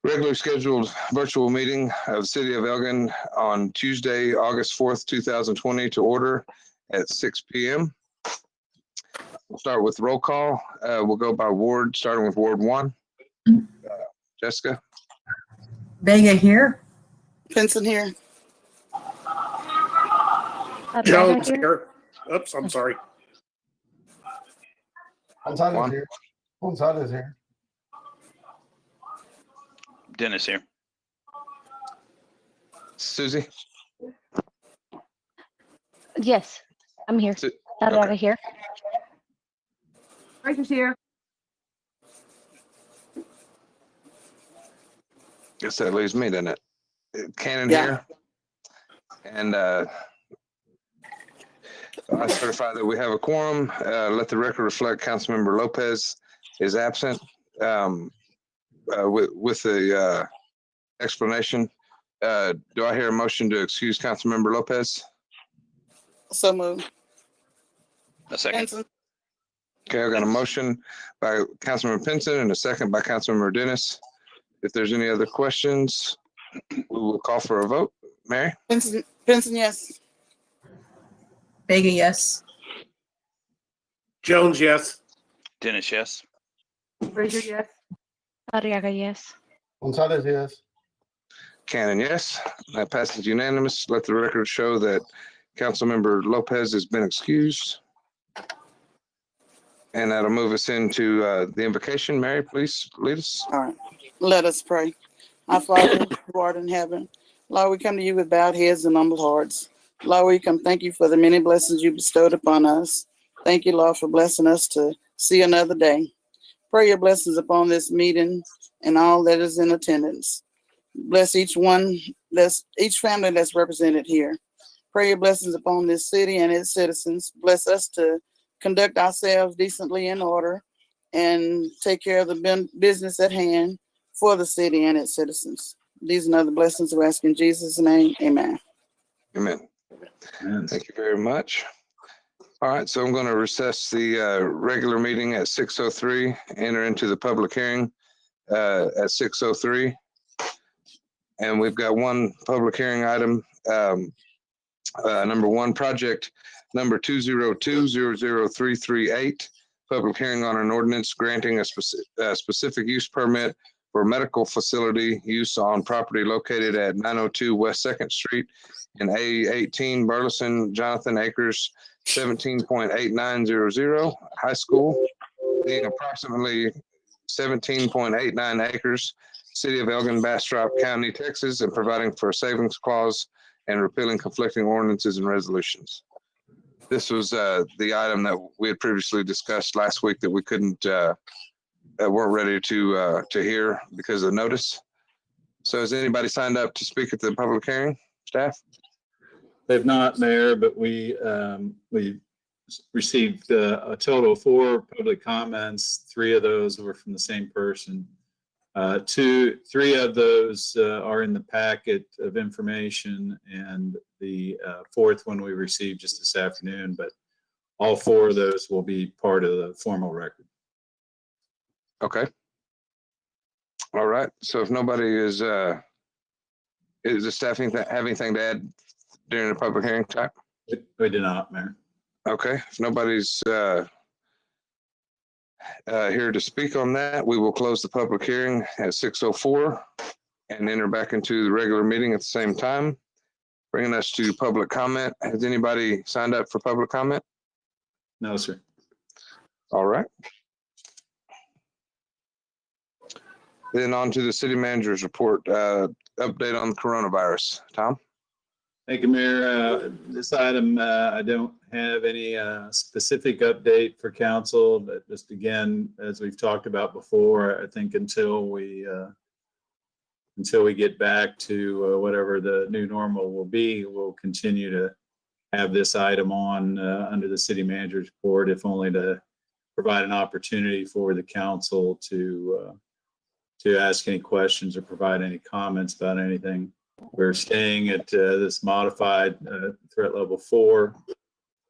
Regularly scheduled virtual meeting of the City of Elgin on Tuesday, August 4th, 2020 to order at 6 p.m. We'll start with roll call. We'll go by ward, starting with Ward 1. Jessica? Vega here. Vincent here. Jones here. Oops, I'm sorry. Gonzalez here. Gonzalez here. Dennis here. Susie? Yes, I'm here. Okay. Here. Rachel's here. Guess that leaves me, doesn't it? Cannon Yeah. here. And I certify that we have a quorum. Let the record reflect Councilmember Lopez is absent with the explanation. Do I hear a motion to excuse Councilmember Lopez? So moved. A second. Vincent. Okay, I've got a motion by Councilmember Pinson and a second by Councilmember Dennis. If there's any other questions, we will call for a vote. Mary? Vincent, yes. Vega, yes. Jones, yes. Dennis, yes. Fraser, yes. Arriaga, yes. Gonzalez, yes. Cannon, yes. That passes unanimous. Let the record show that Councilmember Lopez has been excused. And that'll move us into the invocation. Mary, please lead us. All right. Let us pray. Our Father, who art in heaven, Lord, we come to you with bowed heads and humble hearts. Lord, we come thank you for the many blessings you bestowed upon us. Thank you, Lord, for blessing us to see another day. Pray your blessings upon this meeting and all that is in attendance. Bless each family that's represented here. Pray your blessings upon this city and its citizens. Bless us to conduct ourselves decently in order and take care of the business at hand for the city and its citizens. These and other blessings we ask in Jesus' name. Amen. Amen. Thank you very much. All right, so I'm going to recess the regular meeting at 6:03, enter into the public hearing at 6:03. And we've got one public hearing item. Number one, project number 202-00338, public hearing on an ordinance granting a specific use permit for medical facility use on property located at 902 West 2nd Street in A18, Burleson, Jonathan Acres, 17.8900, high school, being approximately 17.89 acres, City of Elgin, Bastrop County, Texas, and providing for a savings clause and repealing conflicting ordinances and resolutions. This was the item that we had previously discussed last week that we couldn't, weren't ready to hear because of notice. So has anybody signed up to speak at the public hearing, staff? They've not, Mayor, but we received a total of 4 public comments. 3 of those were from the same person. 3 of those are in the packet of information, and the 4th one we received just this afternoon, but all 4 of those will be part of the formal record. Okay. All right. So if nobody is the staff have anything to add during the public hearing time? We do not, Mayor. Okay. If nobody's here to speak on that, we will close the public hearing at 6:04 and enter back into the regular meeting at the same time, bringing us to public comment. Has anybody signed up for public comment? No, sir. All right. Then on to the city manager's report, update on the coronavirus. Tom? Thank you, Mayor. This item, I don't have any specific update for council, but just again, as we've talked about before, I think until we get back to whatever the new normal will be, we'll continue to have this item on under the city manager's report, if only to provide an opportunity for the council to ask any questions or provide any comments about anything. We're staying at this modified threat level 4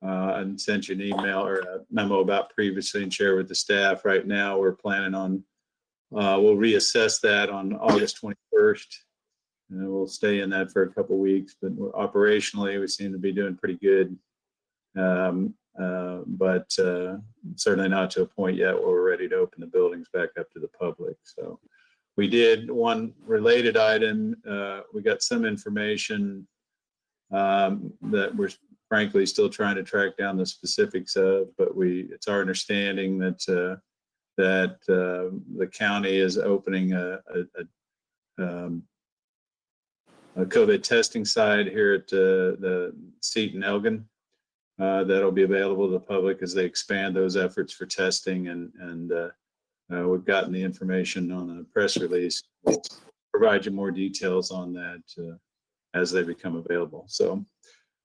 and sent you an email or a memo about previously and share with the staff. Right now, we're planning on We'll reassess that on August 21st. And we'll stay in that for a couple of weeks, but operationally, we seem to be doing pretty good. But certainly not to a point yet where we're ready to open the buildings back up to the public. So we did one related item. We got some information that we're frankly still trying to track down the specifics of, but it's our understanding that the county is opening a COVID testing site here at the seat in Elgin. That'll be available to the public as they expand those efforts for testing, and we've gotten the information on a press release. We'll provide you more details on that as they become available. So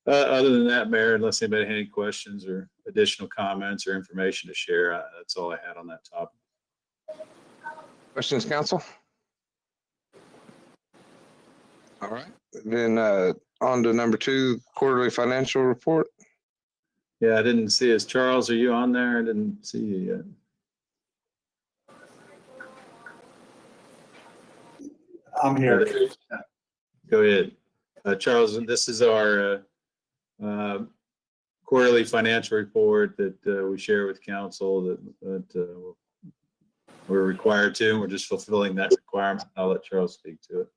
other than that, Mayor, unless anybody had any questions or additional comments or information to share, that's all I had on that topic. Questions, council? All right, then on to number 2, quarterly financial report. Yeah, I didn't see us. Charles, are you on there? I didn't see you yet. I'm here. Go ahead. Charles, this is our quarterly financial report that we share with council that we're required to, and we're just fulfilling that requirement. I'll let Charles speak to it.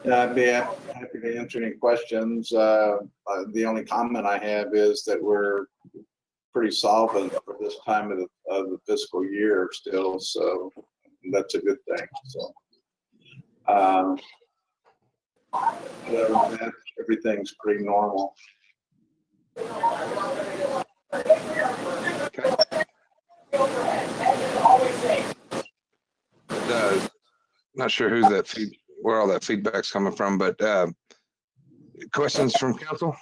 Yeah, I'd be happy to answer any questions. The only comment I have is that we're pretty solvent for this time of the fiscal year still, so that's a good thing. So, other than that, everything's pretty normal. Not sure where all that feedback's coming from, but questions from council?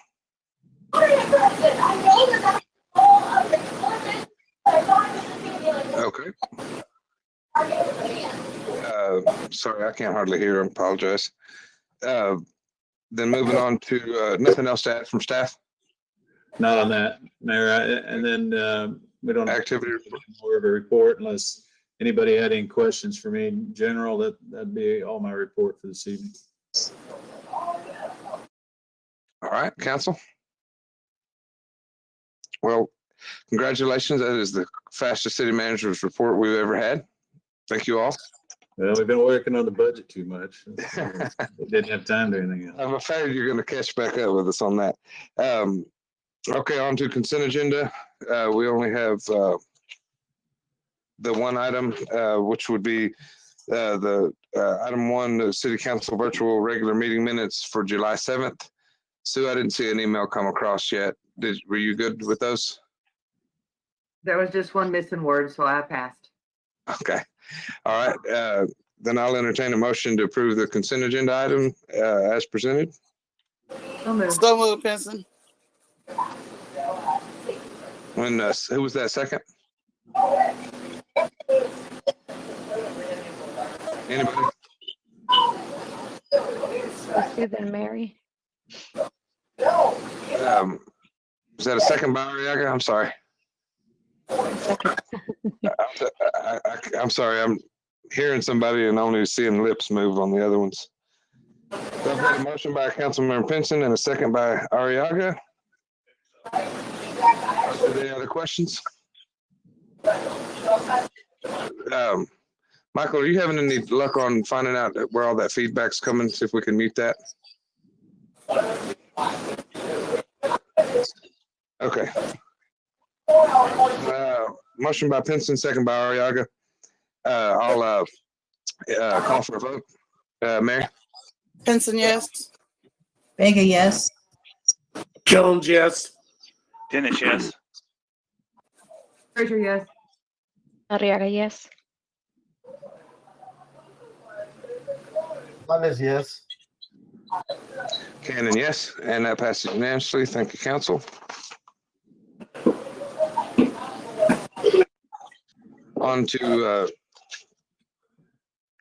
Okay. Sorry, I can't hardly hear. I apologize. Then moving on to nothing else to add from staff? Not on that, Mayor. And then we don't have Activity more of a report unless anybody had any questions for me in general. That'd be all my report for this evening. All right, council. Well, congratulations. That is the fastest city manager's report we've ever had. Thank you all. Well, we've been working on the budget too much. We didn't have time to do anything else. I'm afraid you're going to catch back up with us on that. Okay, on to consent agenda. We only have the one item, which would be the item 1, the city council virtual regular meeting minutes for July 7th. Sue, I didn't see an email come across yet. Were you good with those? There was just one missing word, so I passed. Okay. All right. Then I'll entertain a motion to approve the consent agenda item as presented. So moved. So moved, Pinson. Who was that second? Anybody? Then Mary. Is that a second by Arriaga? I'm sorry. Second. I'm sorry. I'm hearing somebody and only seeing lips move on the other ones. So I've got a motion by Councilmember Pinson and a second by Arriaga. Are there any other questions? Michael, are you having any luck on finding out where all that feedback's coming? See if we can mute that. Okay. Motion by Pinson, second by Arriaga. I'll call for a vote. Mary? Pinson, yes. Vega, yes. Jones, yes. Dennis, yes. Frazier, yes. Arriaga, yes. Gonzalez, yes. Cannon, yes. And that passes unanimously. Thank you, council. On to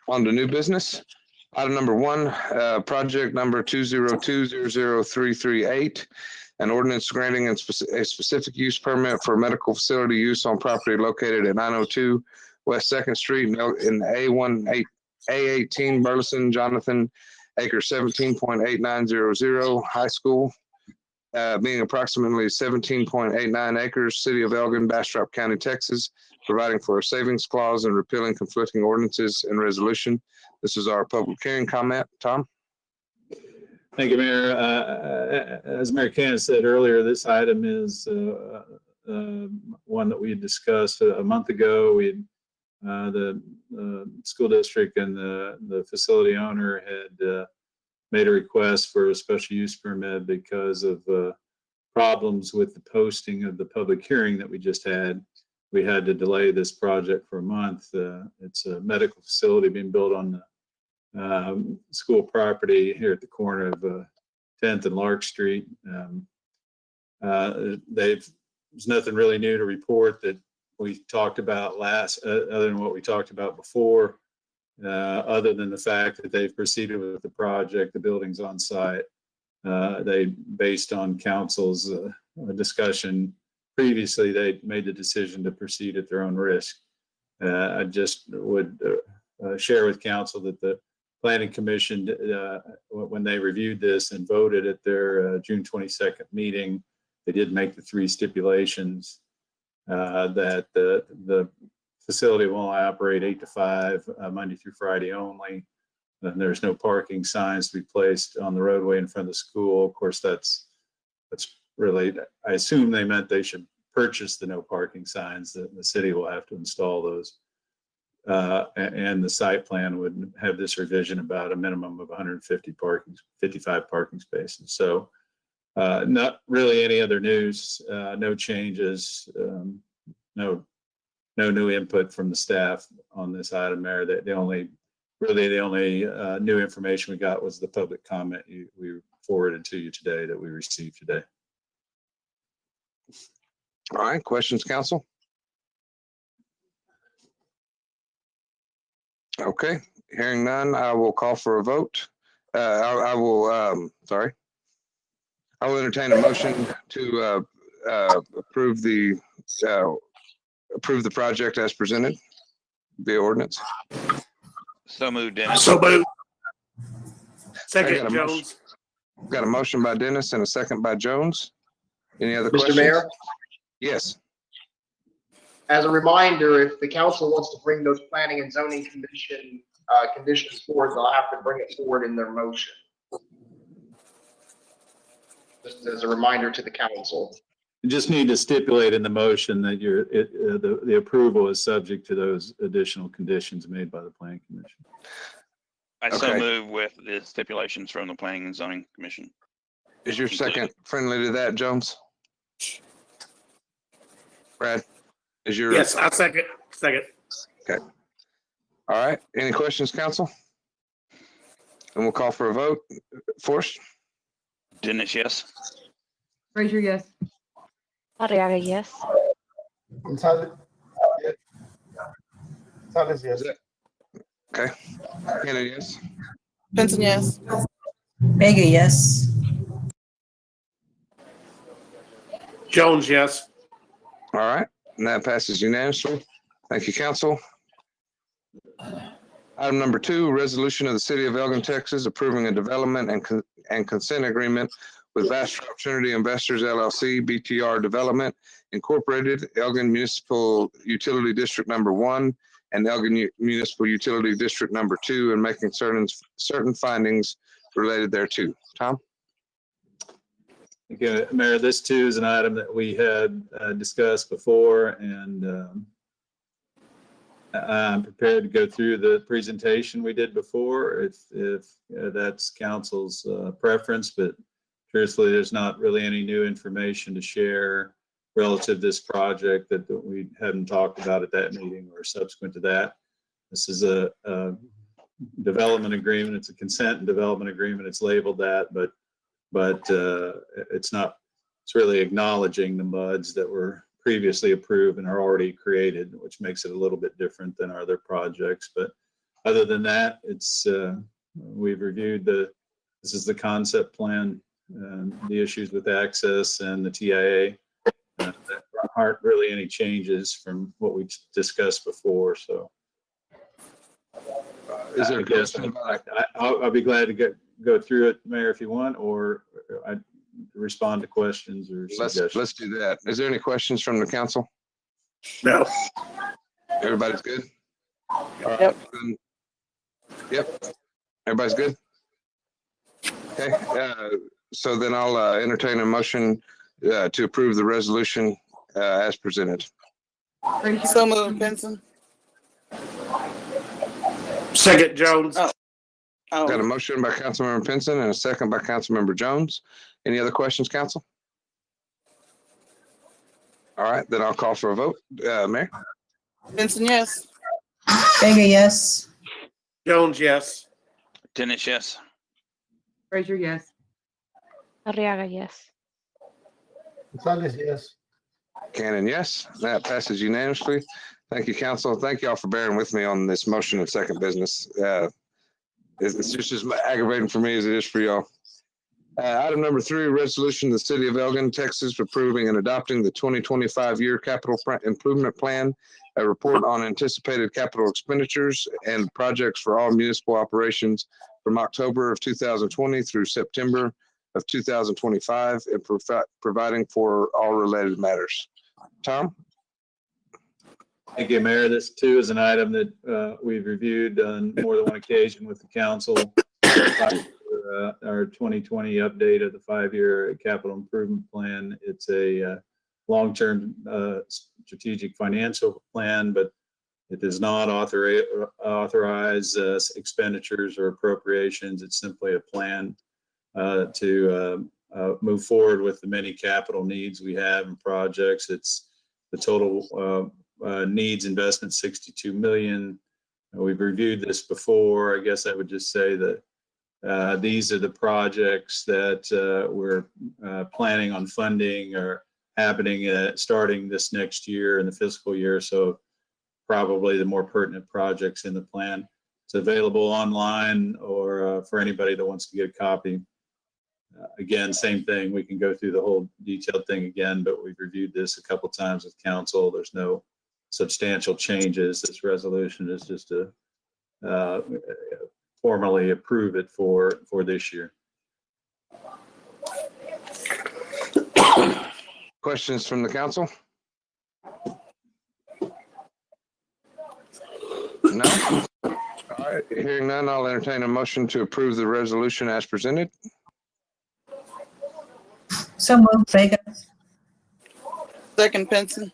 new business. Item number 1, project number 202-00338, an ordinance granting a specific use permit for medical facility use on property located at 902 West Second Street in A18 Burleson, Jonathan, acre 17.8900, high school, being approximately 17.89 acres, City of Elgin, Bastrop County, Texas, providing for a savings clause and repealing conflicting ordinances and resolution. This is our public hearing comment. Tom? Thank you, Mayor. As Mayor Candace said earlier, this item is one that we had discussed a month ago. The school district and the facility owner had made a request for a special use permit because of problems with the posting of the public hearing that we just had. We had to delay this project for a month. It's a medical facility being built on the school property here at the corner of 10th and Lark Street. There's nothing really new to report that we talked about other than what we talked about before, other than the fact that they've proceeded with the project. The building's on site. Based on council's discussion previously, they made the decision to proceed at their own risk. I just would share with council that the Planning Commission, when they reviewed this and voted at their June 22nd meeting, they did make the 3 stipulations that the facility will only operate 8 to 5, Monday through Friday only. And there's no parking signs to be placed on the roadway in front of the school. Of course, that's really, I assume they meant they should purchase the no parking signs. That the city will have to install those. And the site plan would have this revision about a minimum of 55 parking spaces. So not really any other news, no changes, no new input from the staff on this item, Mayor. The only new information we got was the public comment we forwarded to you today that we received today. All right, questions, council? Okay, hearing none, I will call for a vote. I will entertain a motion to approve the project as presented via ordinance. So moved, Dennis. So moved. I got Second, a Jones. Got a motion by Dennis and a second by Jones. Any other Mr. questions? Mayor, Yes. as a reminder, if the council wants to bring those planning and zoning commission conditions forward, they'll have to bring it forward in their motion. Just as a reminder to the council. You just need to stipulate in the motion that the approval is subject to those additional conditions made by the Planning Commission. I so Okay. move with the stipulations from the Planning and Zoning Commission. Is your second friendly to that, Jones? Brad, is your? Yes, I second. Second. Okay. All right. Any questions, council? And we'll call for a vote. Forrest? Dennis, yes. Frazier, yes. Arriaga, yes. Gonzalez, yes. Okay. Kennedy, yes. Benson, yes. Vega, yes. Jones, yes. All right. And that passes unanimously. Thank you, council. Item number 2, resolution of the City of Elgin, Texas, approving a development and consent agreement with BASTROP Trinity Investors LLC, BTR Development Incorporated, Elgin Municipal Utility District Number 1 and Elgin Municipal Utility District Number 2, and making certain findings related thereto. Tom? Okay, Mayor, this too is an item that we had discussed before, and I'm prepared to go through the presentation we did before if that's council's preference, but truthfully, there's not really any new information to share relative to this project that we hadn't talked about at that meeting or subsequent to that. This is a development agreement. It's a consent and development agreement. It's labeled that, but it's not, it's really acknowledging the MUDs that were previously approved and are already created, which makes it a little bit different than our other projects. But other than that, it's we've reviewed this is the concept plan, the issues with access and the TIA. That aren't really any changes from what we discussed before, so. Is there I a guess question about I'll be glad to go through it, Mayor, if you want, or I respond to questions or suggestions. Let's do that. Is there any questions from the council? No. Everybody's good? All right, Yep. then. Yep. Everybody's good? Okay, so then I'll entertain a motion to approve the resolution as presented. Thank you. So moved, Benson. Second, Jones. Oh. Got a Oh, motion by Councilmember Pinson and a second by Councilmember Jones. Any other questions, council? All right, then I'll call for a vote. Mayor? Benson, yes. Vega, yes. Jones, yes. Dennis, yes. Frazier, yes. Arriaga, yes. Gonzalez, yes. Cannon, yes. That passes unanimously. Thank you, council. Thank you all for bearing with me on this motion of second business. It's just as aggravating for me as it is for y'all. Item number 3, resolution of the city of Elgin, Texas, approving and adopting the 2025 year capital improvement plan, a report on anticipated capital expenditures and projects for all municipal operations from October of 2020 through September of 2025, and providing for all related matters. Tom? Thank you, Mayor. This too is an item that we've reviewed on more than one occasion with the council. Our 2020 update of the 5-year capital improvement plan. It's a long-term strategic financial plan, but it does not authorize expenditures or appropriations. It's simply a plan to move forward with the many capital needs we have and projects. It's the total needs investment, 62 million. We've reviewed this before. I guess I would just say that these are the projects that we're planning on funding or happening starting this next year in the fiscal year. So probably the more pertinent projects in the plan. It's available online or for anybody that wants to get a copy. Again, same thing. We can go through the whole detailed thing again, but we've reviewed this a couple times with council. There's no substantial changes. This resolution is just to formally approve it for this year. Questions from the council? No? All right, hearing none, I'll entertain a motion to approve the resolution as presented. So moved, Vega. Second, Benson.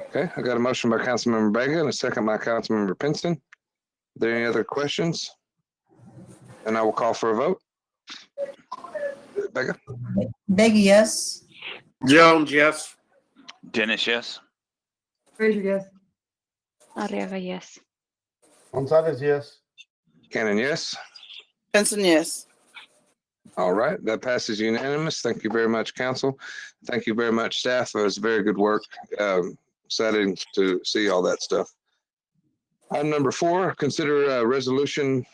Okay, I got a motion by Councilmember Vega and a second by Councilmember Pinson. Are there any other questions? And I will call for a vote. Vega? Vega, yes. Jones, yes. Dennis, yes. Frazier, yes. Arriaga, yes. Gonzalez, yes. Cannon, yes. Benson, yes. All right, that passes unanimous. Thank you very much, council. Thank you very much, staff. It was very good work. Exciting to see all that stuff. Item number 4, consider a resolution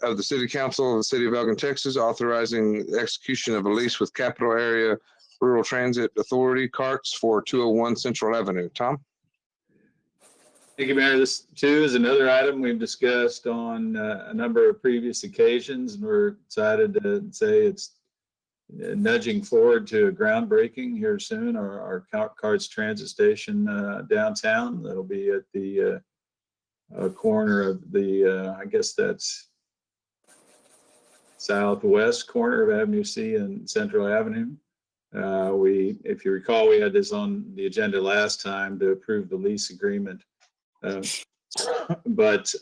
of the City Council of the City of Elgin, Texas, authorizing the execution of a lease with Capital Area Rural Transit Authority carts for 201 Central Avenue. Tom? Thank you, Mayor. This too is another item we've discussed on a number of previous occasions, and we're excited to say it's nudging forward to a groundbreaking here soon. Our carts transit station downtown. That'll be at the corner of the, I guess that's southwest corner of Avenue C and Central Avenue. If you recall, we had this on the agenda last time to approve the lease agreement. But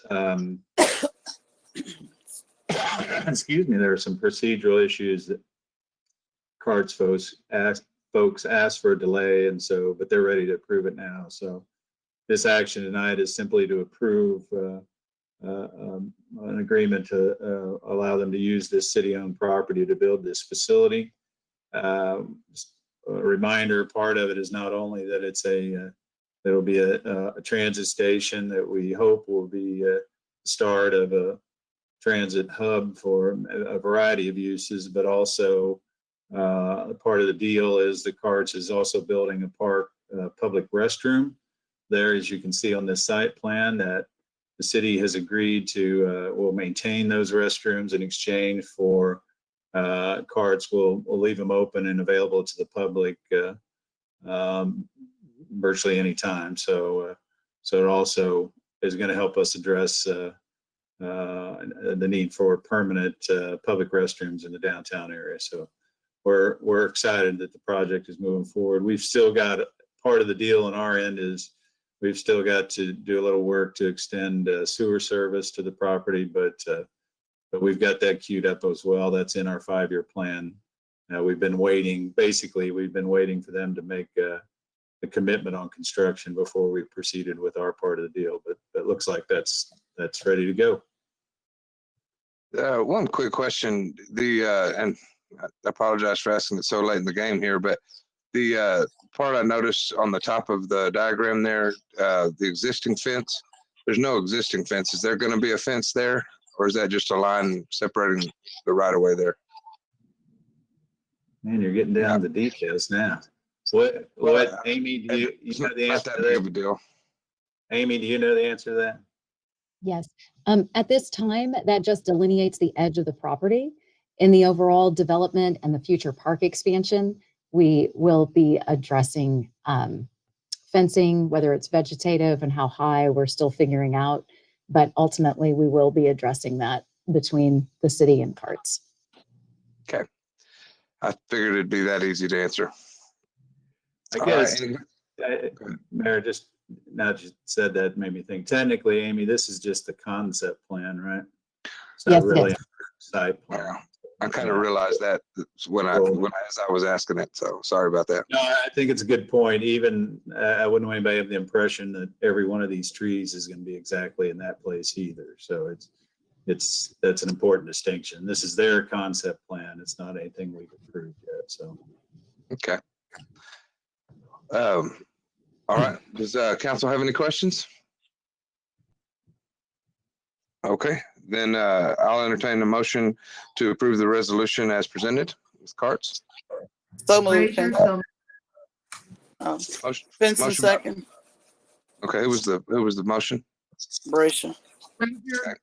excuse me, there are some procedural issues that carts folks asked for a delay, and so, but they're ready to approve it now. So this action tonight is simply to approve an agreement to allow them to use this city-owned property to build this facility. A reminder, part of it is not only that it's there'll be a transit station that we hope will be the start of a transit hub for a variety of uses, but also part of the deal is the carts is also building a park public restroom there, as you can see on this site plan, that the city has agreed to will maintain those restrooms in exchange for carts. We'll leave them open and available to the public virtually any time. So it also is going to help us address the need for permanent public restrooms in the downtown area. So we're excited that the project is moving forward. We've still got part of the deal on our end is we've still got to do a little work to extend sewer service to the property, but we've got that queued up as well. That's in our 5-year plan. We've been waiting for them to make a commitment on construction before we proceeded with our part of the deal, but it looks like that's ready to go. One quick question, and I apologize for asking it so late in the game here, but the part I noticed on the top of the diagram there, the existing fence, there's no existing fence. Is there going to be a fence there, or is that just a line separating the right of way there? Man, you're getting down to the details now. What, Amy, do you know the answer to Big of a that? deal. Amy, do you know the answer to that? Yes. At this time, that just delineates the edge of the property. In the overall development and the future park expansion, we will be addressing fencing, whether it's vegetative and how high, we're still figuring out. But ultimately, we will be addressing that between the city and carts. Okay. I figured it'd be that easy to answer. I guess, Mayor, just now that you said that made me think, technically, Amy, this is just the concept plan, right? It's not Yes, really it is. a site plan. I kind of realized that as I was asking it, so sorry about that. No, I think it's a good point. Even I wouldn't want anybody to have the impression that every one of these trees is going to be exactly in that place either. So that's an important distinction. This is their concept plan. It's not anything we've approved yet. So Okay. All right. Does council have any questions? Okay, then I'll entertain a motion to approve the resolution as presented with carts. So moved. Frazier, so Motion. Benson Motion by- second. Okay, who was the motion? Bracia. Frazier,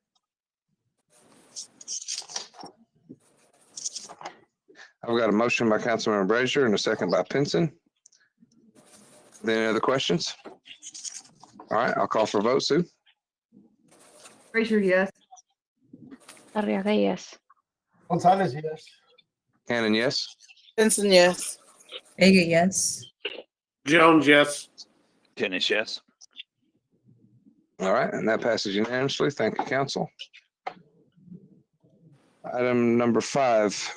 I've got a motion by Councilmember Brazier and a second by Pinson. Any other questions? All right, I'll call for a vote. Sue? Frazier, yes. Arriaga, yes. Gonzalez, yes. Cannon, yes. Benson, yes. Vega, yes. Jones, yes. Dennis, yes. All right, and that passes unanimously. Thank you, council. Item number 5,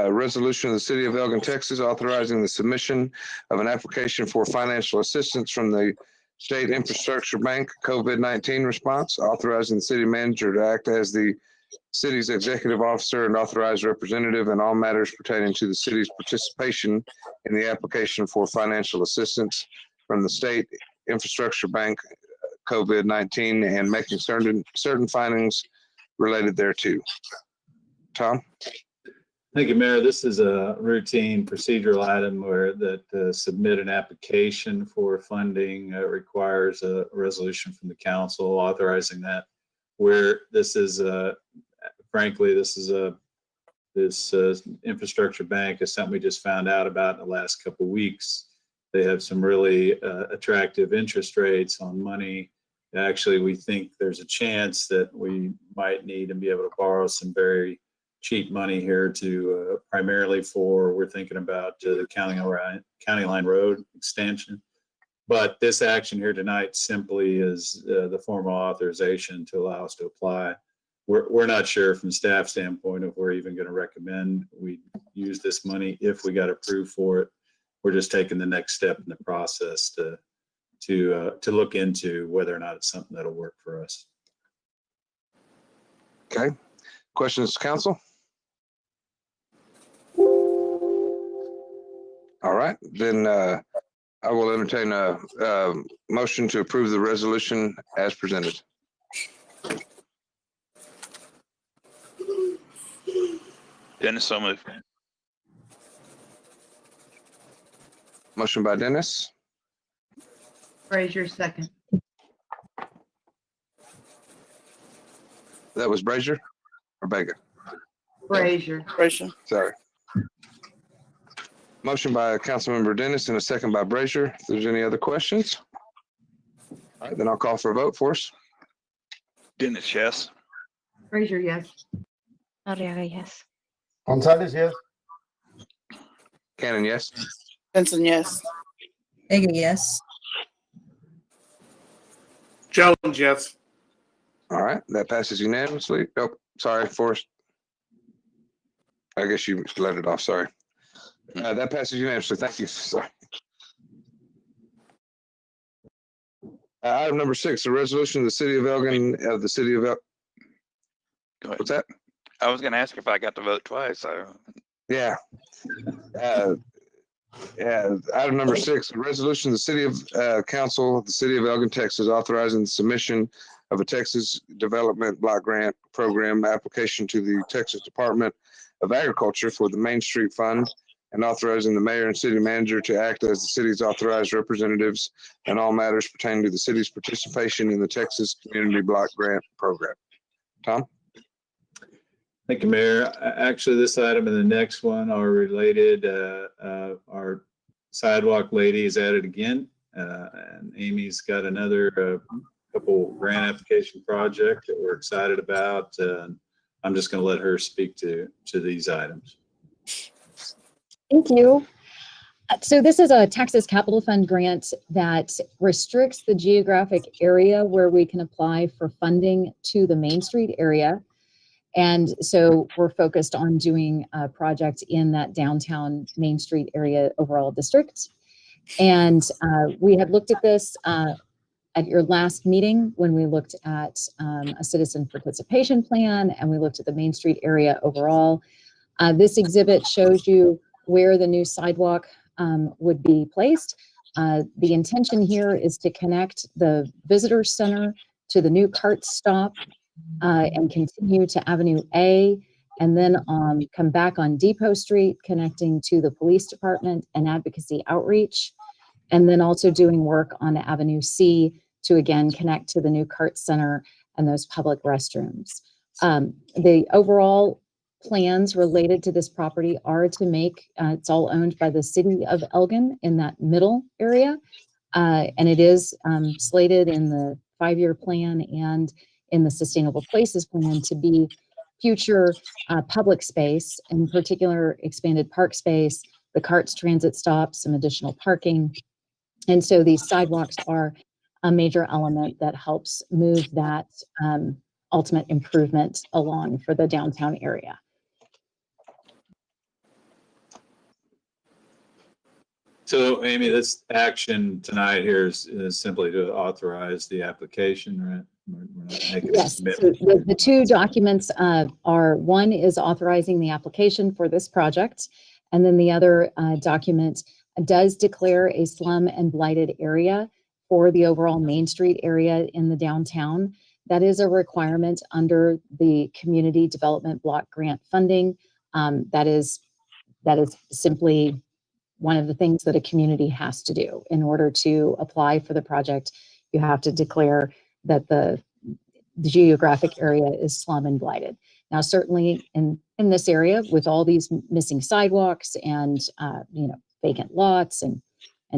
resolution of the city of Elgin, Texas, authorizing the submission of an application for financial assistance from the State Infrastructure Bank COVID-19 response, authorizing the city manager to act as the city's executive officer and authorized representative in all matters pertaining to the city's participation in the application for financial assistance from the State Infrastructure Bank COVID-19 and making certain findings related thereto. Tom? thank you, Mayor. This is a routine procedural item where submit an application for funding requires a resolution from the council authorizing that. Where this is, frankly, this infrastructure bank is something we just found out about in the last couple of weeks. They have some really attractive interest rates on money. Actually, we think there's a chance that we might need and be able to borrow some very cheap money here to primarily we're thinking about the County Line Road extension. But this action here tonight simply is the formal authorization to allow us to apply. We're not sure from staff standpoint if we're even going to recommend we use this money if we got approved for it. We're just taking the next step in the process to look into whether or not it's something that'll work for us. Okay. Questions, council? All right, then I will entertain a motion to approve the resolution as presented. Dennis, so moved. Motion by Dennis, Frazier, second. That was Brazier or Vega? Frazier. Frazier. Sorry. Motion by Councilmember Dennis and a second by Brazier. If there's any other questions? All right, then I'll call for a vote for us. Dennis, yes. Frazier, yes. Arriaga, yes. Gonzalez, yes. Cannon, yes. Benson, yes. Vega, yes. Jones, yes. All right, that passes unanimously. Oh, sorry, Forrest. I guess you let it off, sorry. That passes unanimously. Thank you. Sorry. Item number 6, a resolution of the city of Elgin, Go ahead. What's that? I was gonna ask if I got to vote twice, so. Yeah. Item number 6, a resolution of the city of council of the city of Elgin, Texas, authorizing the submission of a Texas Development Block Grant Program application to the Texas Department of Agriculture for the Main Street Fund, and authorizing the mayor and city manager to act as the city's authorized representatives in all matters pertaining to the city's participation in the Texas Community Block Grant Program. Tom? Thank you, Mayor. Actually, this item and the next one are related. Our sidewalk lady is at it again, and Amy's got another couple grant application project that we're excited about. I'm just going to let her speak to these items. Thank you. So this is a Texas Capital Fund grant that restricts the geographic area where we can apply for funding to the Main Street area. And so we're focused on doing a project in that downtown Main Street area overall district. And we had looked at this at your last meeting when we looked at a citizen participation plan, and we looked at the Main Street area overall. This exhibit shows you where the new sidewalk would be placed. The intention here is to connect the visitor center to the new cart stop and continue to Avenue A, and then come back on Depot Street, connecting to the police department and advocacy outreach, and then also doing work on Avenue C to again connect to the new cart center and those public restrooms. The overall plans related to this property are to make, it's all owned by the city of Elgin in that middle area, and it is slated in the 5-year plan and in the Sustainable Places plan to be future public space, in particular expanded park space, the carts transit stops, some additional parking. And so these sidewalks are a major element that helps move that ultimate improvement along for the downtown area. So, Amy, this action tonight here is simply to authorize the application, right? We're not making a Yes, so commitment. the two documents are, one is authorizing the application for this project, and then the other document does declare a slum and blighted area for the overall Main Street area in the downtown. That is a requirement under the Community Development Block Grant funding. That is simply one of the things that a community has to do. In order to apply for the project, you have to declare that the geographic area is slum and blighted. Now, certainly in this area, with all these missing sidewalks and vacant lots and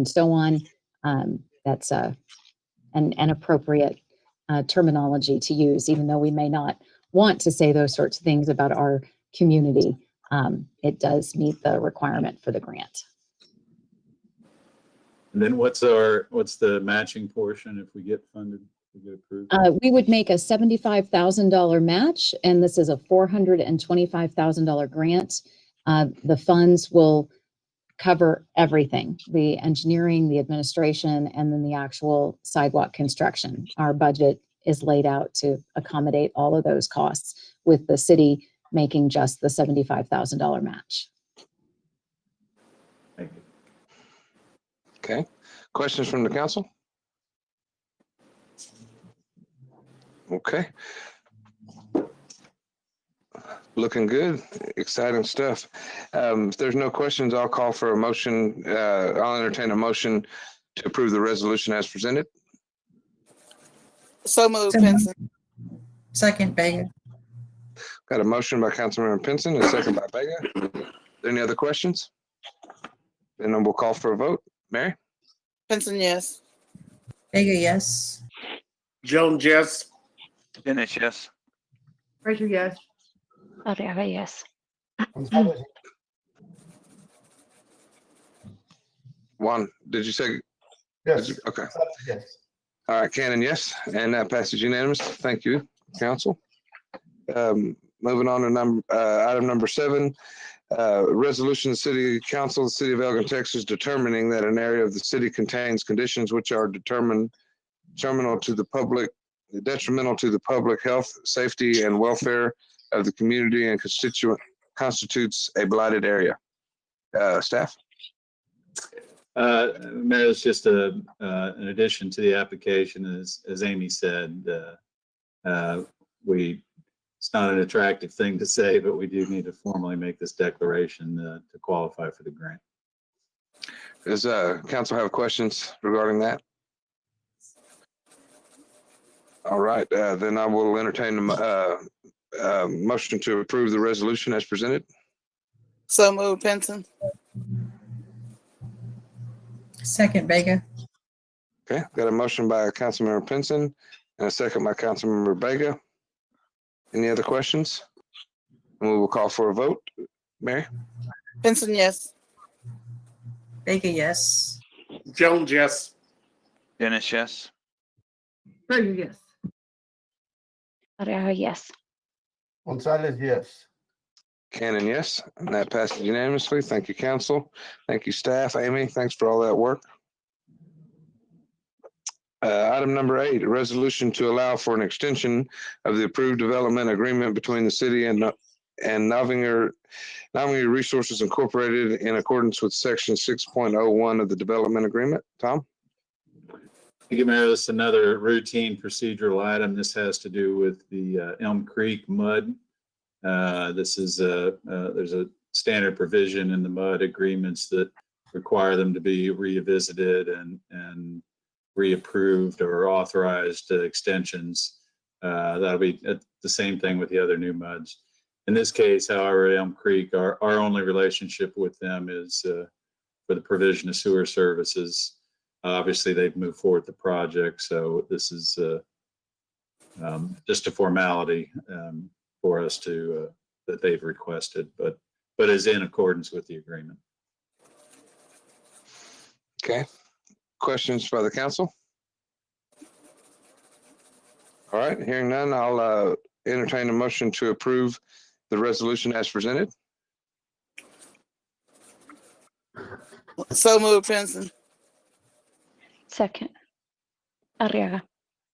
so on, that's an appropriate terminology to use, even though we may not want to say those sorts of things about our community. It does meet the requirement for the grant. And then what's the matching portion if we get funded, if we get approved? We would make a $75,000 match, and this is a $425,000 grant. The funds will cover everything, the engineering, the administration, and then the actual sidewalk construction. Our budget is laid out to accommodate all of those costs, with the city making just the $75,000 match. Thank you. Okay. Questions from the council? Okay. Looking good. Exciting stuff. If there's no questions, I'll call for a motion. I'll entertain a motion to approve the resolution as presented? So moved, So moved. Benson. Second, Vega. Got a motion by Councilmember Pinson and a second by Vega. Are there any other questions? Then we'll call for a vote. Mary? Benson, yes. Vega, yes. Jones, yes. Dennis, yes. Frazier, yes. Arriaga, yes. Gonzalez, Juan, did you say? yes. Okay. Gonzalez, yes. All right, Cannon, yes, and that passes unanimous. Thank you, council. Moving on to item number 7, resolution of the City Council of the City of Elgin, Texas, determining that an area of the city contains conditions which are determined detrimental to the public health, safety, and welfare of the community and constitutes a blighted area. Staff? Mayor, it's just an addition to the application, as Amy said. It's not an attractive thing to say, but we do need to formally make this declaration to qualify for the grant. Does council have questions regarding that? All right, then I will entertain a motion to approve the resolution as presented. So moved, Benson. Second, Vega. Okay, got a motion by Councilmember Pinson and a second by Councilmember Vega. Any other questions? And we will call for a vote. Mary? Benson, yes. Vega, yes. Jones, yes. Dennis, yes. Frazier, yes. Arriaga, yes. Gonzalez, yes. Cannon, yes, and that passes unanimously. Thank you, council. Thank you, staff. Amy, thanks for all that work. Item number 8, a resolution to allow for an extension of the approved development agreement between the city and Novinger Resources Incorporated in accordance with section 6.01 of the development agreement. Tom? Thank you, Mayor. This is another routine procedural item. This has to do with the Elm Creek mud. There's a standard provision in the mud agreements that require them to be revisited and reapproved or authorized extensions. That'll be the same thing with the other new muds. In this case, however, Elm Creek, our only relationship with them is for the provision of sewer services. Obviously, they've moved forward the project, so this is just a formality for us to that they've requested, but is in accordance with the agreement. Okay. Questions by the council? All right, hearing none, I'll entertain a motion to approve the resolution as presented. So moved, Benson. Second. Arriaga.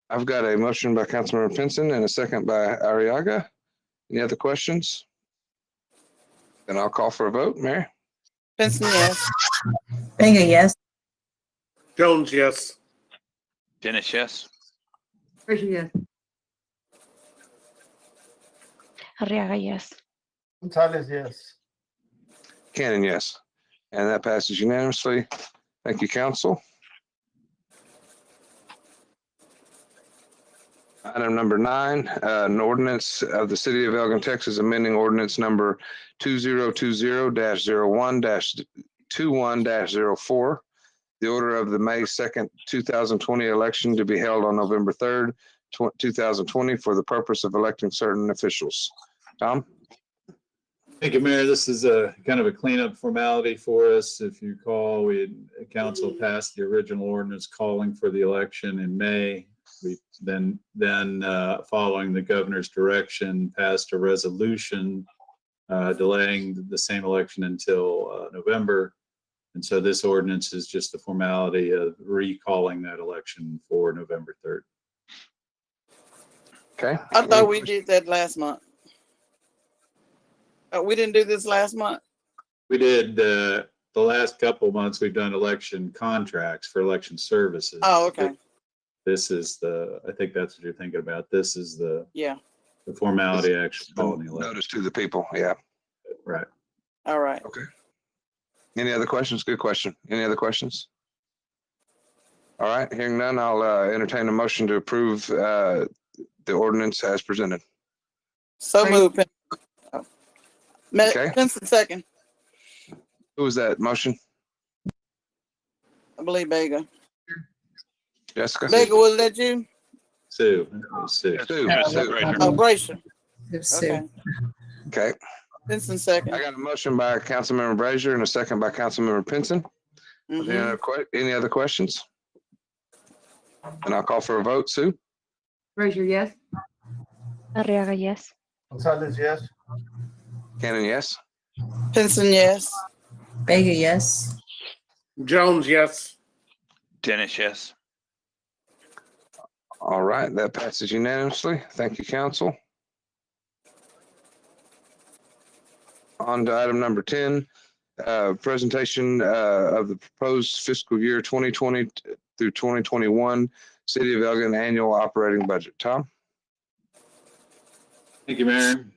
I've got a motion by Councilmember Pinson and a second by Arriaga. Any other questions? Then I'll call for a vote. Mary? Benson, yes. Vega, yes. Jones, yes. Dennis, yes. Frazier, yes. Arriaga, yes. Gonzalez, yes. Cannon, yes. And that passes unanimously. Thank you, council. Item number 9, an ordinance of the City of Elgin, Texas, amending ordinance number 2020-01-21-04. The order of the May 2nd, 2020 election to be held on November 3rd, 2020 for the purpose of electing certain officials. Tom? Thank you, Mayor. This is a kind of a cleanup formality for us. If you recall, council passed the original ordinance calling for the election in May. We then following the governor's direction, passed a resolution delaying the same election until November. And so this ordinance is just the formality of recalling that election for November 3rd. Okay. I thought we did that last month. We didn't do this last month? We did the last couple of months, we've done election contracts for election services. Oh, okay. This is I think that's what you're thinking about. This is the formality actually calling the election. Notice to the people, yeah. Right. All right. Okay. Any other questions? Good question. Any other questions? All right, hearing none, I'll entertain a motion to approve the ordinance as presented. So Right. moved. Okay. Benson second. Who was that motion? I believe Vega. Jessica? Vega, was that you? Sue. It was Sue. Sue. Brazier. Oh, Brazier. It's Okay. Sue. Okay. Benson I second. got a motion by Councilmember Brazier and a second by Councilmember Pinson. Mhm. Any other questions? And I'll call for a vote. Sue? Frazier, yes. Arriaga, yes. Gonzalez, yes. Cannon, yes. Pinson, yes. Vega, yes. Jones, yes. Dennis, yes. All right, that passes unanimously. Thank you, council. On to item number 10, presentation of the proposed fiscal year 2020 through 2021 City of Elgin annual operating budget. Tom? Thank you, Mayor.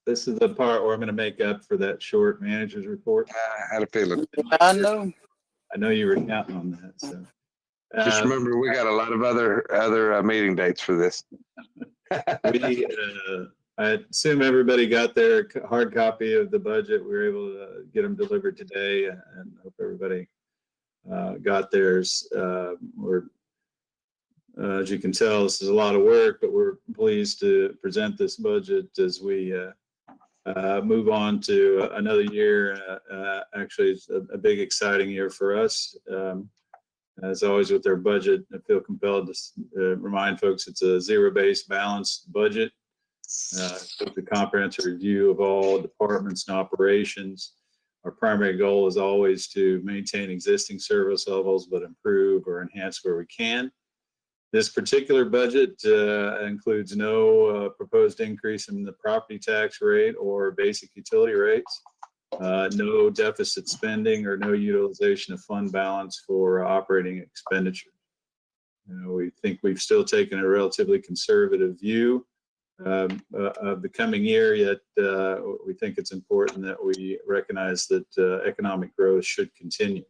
This is the part where I'm going to make up for that short manager's report. I had a feeling. I know. I know you were counting on that, so. Just remember, we got a lot of other meeting dates for this. I assume everybody got their hard copy of the budget. We were able to get them delivered today, and hope everybody got theirs. As you can tell, this is a lot of work, but we're pleased to present this budget as we move on to another year. Actually, it's a big, exciting year for us. As always with their budget, I feel compelled to remind folks it's a zero-based balanced budget. With the comprehensive review of all departments and operations. Our primary goal is always to maintain existing service levels, but improve or enhance where we can. This particular budget includes no proposed increase in the property tax rate or basic utility rates. No deficit spending or no utilization of fund balance for operating expenditure. We think we've still taken a relatively conservative view of the coming year, yet we think it's important that we recognize that economic growth should continue.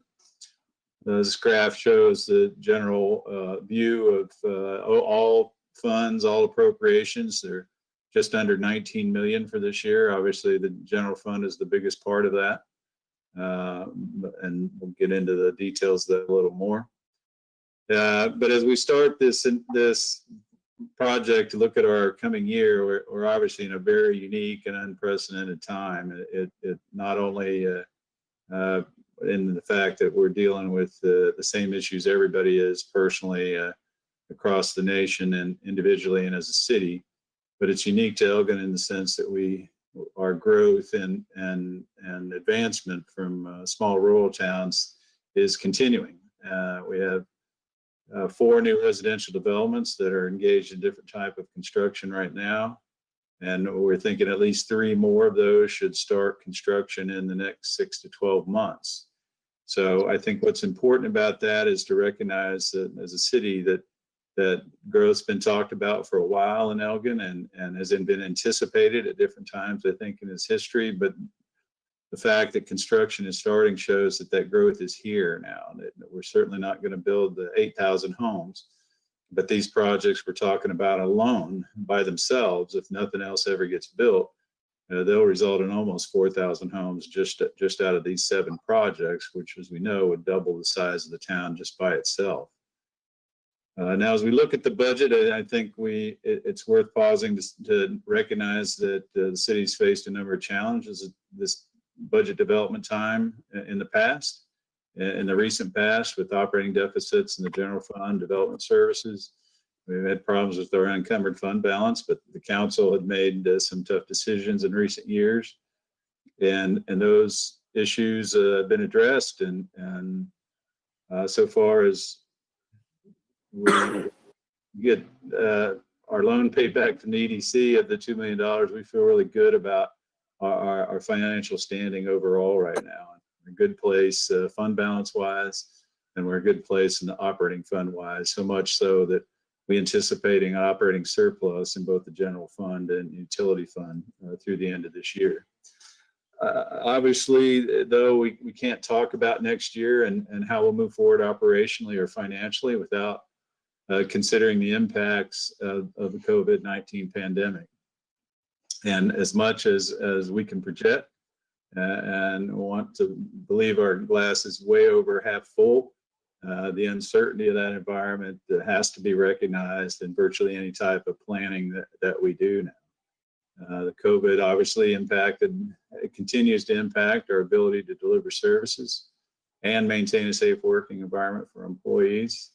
This graph shows the general view of all funds, all appropriations. They're just under 19 million for this year. Obviously, the general fund is the biggest part of that. And we'll get into the details of that a little more. But as we start this project to look at our coming year, we're obviously in a very unique and unprecedented time. It not only in the fact that we're dealing with the same issues everybody is personally across the nation and individually and as a city, but it's unique to Elgin in the sense that our growth and advancement from small rural towns is continuing. We have 4 new residential developments that are engaged in different type of construction right now. And we're thinking at least 3 more of those should start construction in the next 6 to 12 months. So I think what's important about that is to recognize that as a city that growth's been talked about for a while in Elgin and has been anticipated at different times, I think, in its history. But the fact that construction is starting shows that growth is here now. That we're certainly not going to build the 8,000 homes, but these projects we're talking about alone by themselves, if nothing else ever gets built, they'll result in almost 4,000 homes just out of these 7 projects, which, as we know, would double the size of the town just by itself. Now, as we look at the budget, I think it's worth pausing to recognize that the city's faced a number of challenges this budget development time in the past, in the recent past, with operating deficits in the general fund, development services. We've had problems with our unencumbered fund balance, but the council had made some tough decisions in recent years, and those issues have been addressed. And so far as we get our loan paid back from the EDC of the $2 million, we feel really good about our financial standing overall right now. We're in a good place fund balance wise, and we're in a good place in the operating fund wise, so much so that we're anticipating operating surplus in both the general fund and utility fund through the end of this year. Obviously, though, we can't talk about next year and how we'll move forward operationally or financially without considering the impacts of the COVID-19 pandemic. And as much as we can project and want to believe our glass is way over half full, the uncertainty of that environment has to be recognized in virtually any type of planning that we do now. The COVID obviously it continues to impact our ability to deliver services and maintain a safe working environment for employees.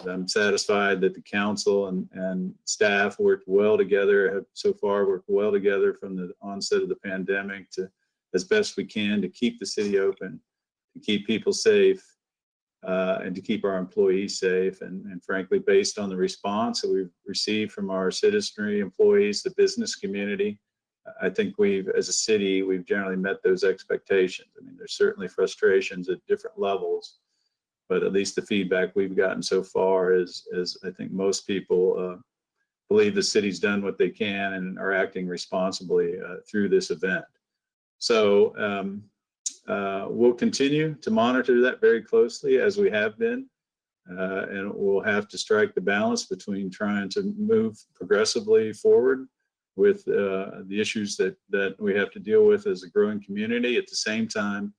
I'm satisfied that the council and staff worked well together, have so far worked well together from the onset of the pandemic to as best we can to keep the city open, to keep people safe, and to keep our employees safe. And frankly, based on the response that we've received from our citizenry, employees, the business community, I think as a city, we've generally met those expectations. I mean, there's certainly frustrations at different levels, but at least the feedback we've gotten so far is I think most people believe the city's done what they can and are acting responsibly through this event. So we'll continue to monitor that very closely as we have been, and we'll have to strike the balance between trying to move progressively forward with the issues that we have to deal with as a growing community. At the same time,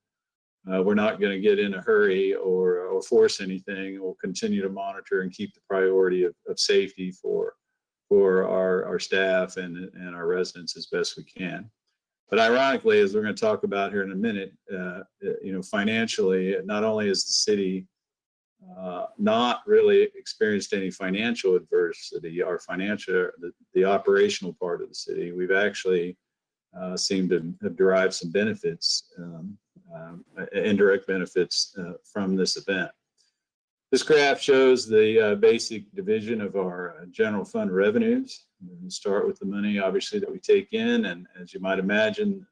we're not going to get in a hurry or force anything. We'll continue to monitor and keep the priority of safety for our staff and our residents as best we can. But ironically, as we're going to talk about here in a minute, financially, not only has the city not really experienced any financial adversity, the operational part of the city, we've actually seemed to have derived some benefits, indirect benefits from this event. This graph shows the basic division of our general fund revenues. We start with the money, obviously, that we take in, and as you might imagine,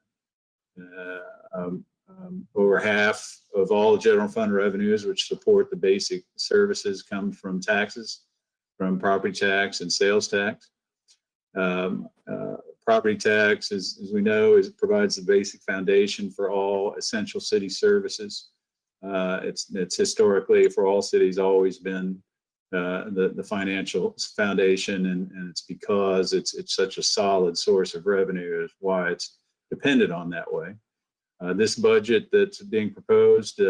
over half of all general fund revenues, which support the basic services, come from taxes, from property tax and sales tax. Property tax, as we know, provides the basic foundation for all essential city services. It's historically, for all cities, always been the financial foundation, and it's because it's such a solid source of revenue is why it's dependent on that way. This budget that's being proposed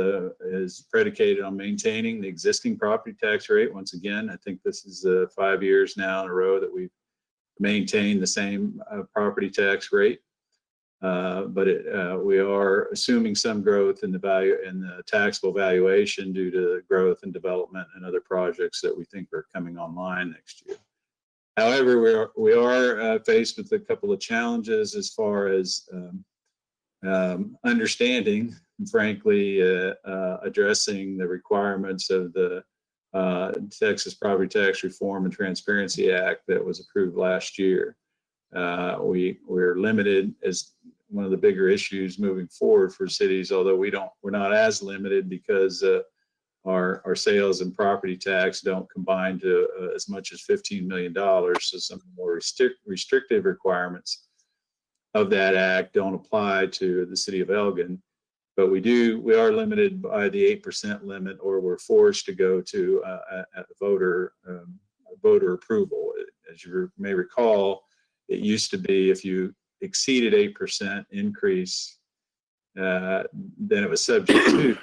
is predicated on maintaining the existing property tax rate. Once again, I think this is 5 years now in a row that we've maintained the same property tax rate. But we are assuming some growth in the value in the taxable valuation due to growth and development and other projects that we think are coming online next year. However, we are faced with a couple of challenges as far as understanding and frankly addressing the requirements of the Texas Property Tax Reform and Transparency Act that was approved last year. We're limited as one of the bigger issues moving forward for cities, although we're not as limited because our sales and property tax don't combine to as much as $15 million. So some more restrictive requirements of that act don't apply to the city of Elgin. But we are limited by the 8% limit, or we're forced to go to a voter approval. As you may recall, it used to be if you exceeded 8% increase, then it was subject to,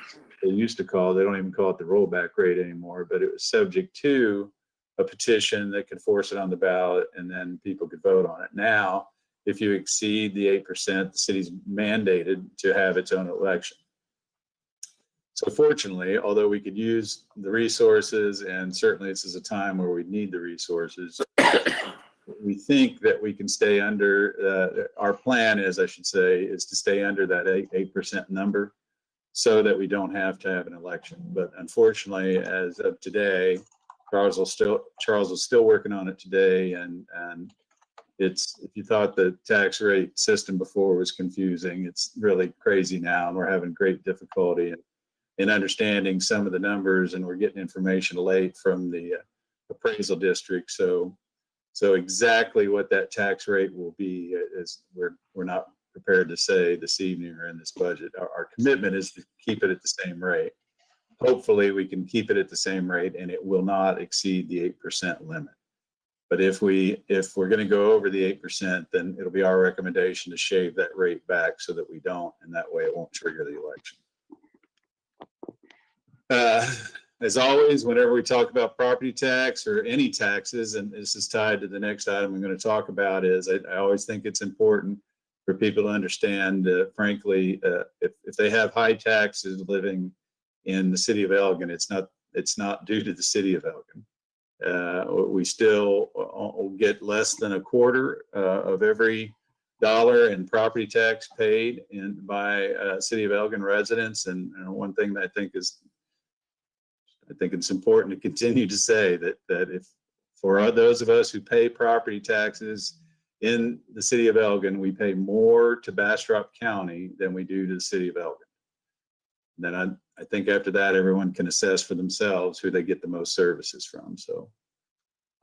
they used to call, they don't even call it the rollback rate anymore, but it was subject to a petition that could force it on the ballot and then people could vote on it. Now, if you exceed the 8%, the city's mandated to have its own election. So fortunately, although we could use the resources, and certainly this is a time where we need the resources, we think that we can stay under, our plan is, I should say, is to stay under that 8% number so that we don't have to have an election. But unfortunately, as of today, Charles is still working on it today, and it's, if you thought the tax rate system before was confusing, it's really crazy now, and we're having great difficulty in understanding some of the numbers, and we're getting information late from the appraisal district. So exactly what that tax rate will be is we're not prepared to say this evening or in this budget. Our commitment is to keep it at the same rate. Hopefully we can keep it at the same rate and it will not exceed the 8% limit. But if we're going to go over the 8%, then it'll be our recommendation to shave that rate back so that we don't, and that way it won't trigger the election. As always, whenever we talk about property tax or any taxes, and this is tied to the next item I'm going to talk about, is I always think it's important for people to understand, frankly, if they have high taxes living in the city of Elgin, it's not due to the city of Elgin. We still get less than a quarter of every dollar in property tax paid by city of Elgin residents. And one thing that I think it's important to continue to say that if for those of us who pay property taxes in the city of Elgin, we pay more to Bastrop County than we do to the city of Elgin. Then I think after that, everyone can assess for themselves who they get the most services from. So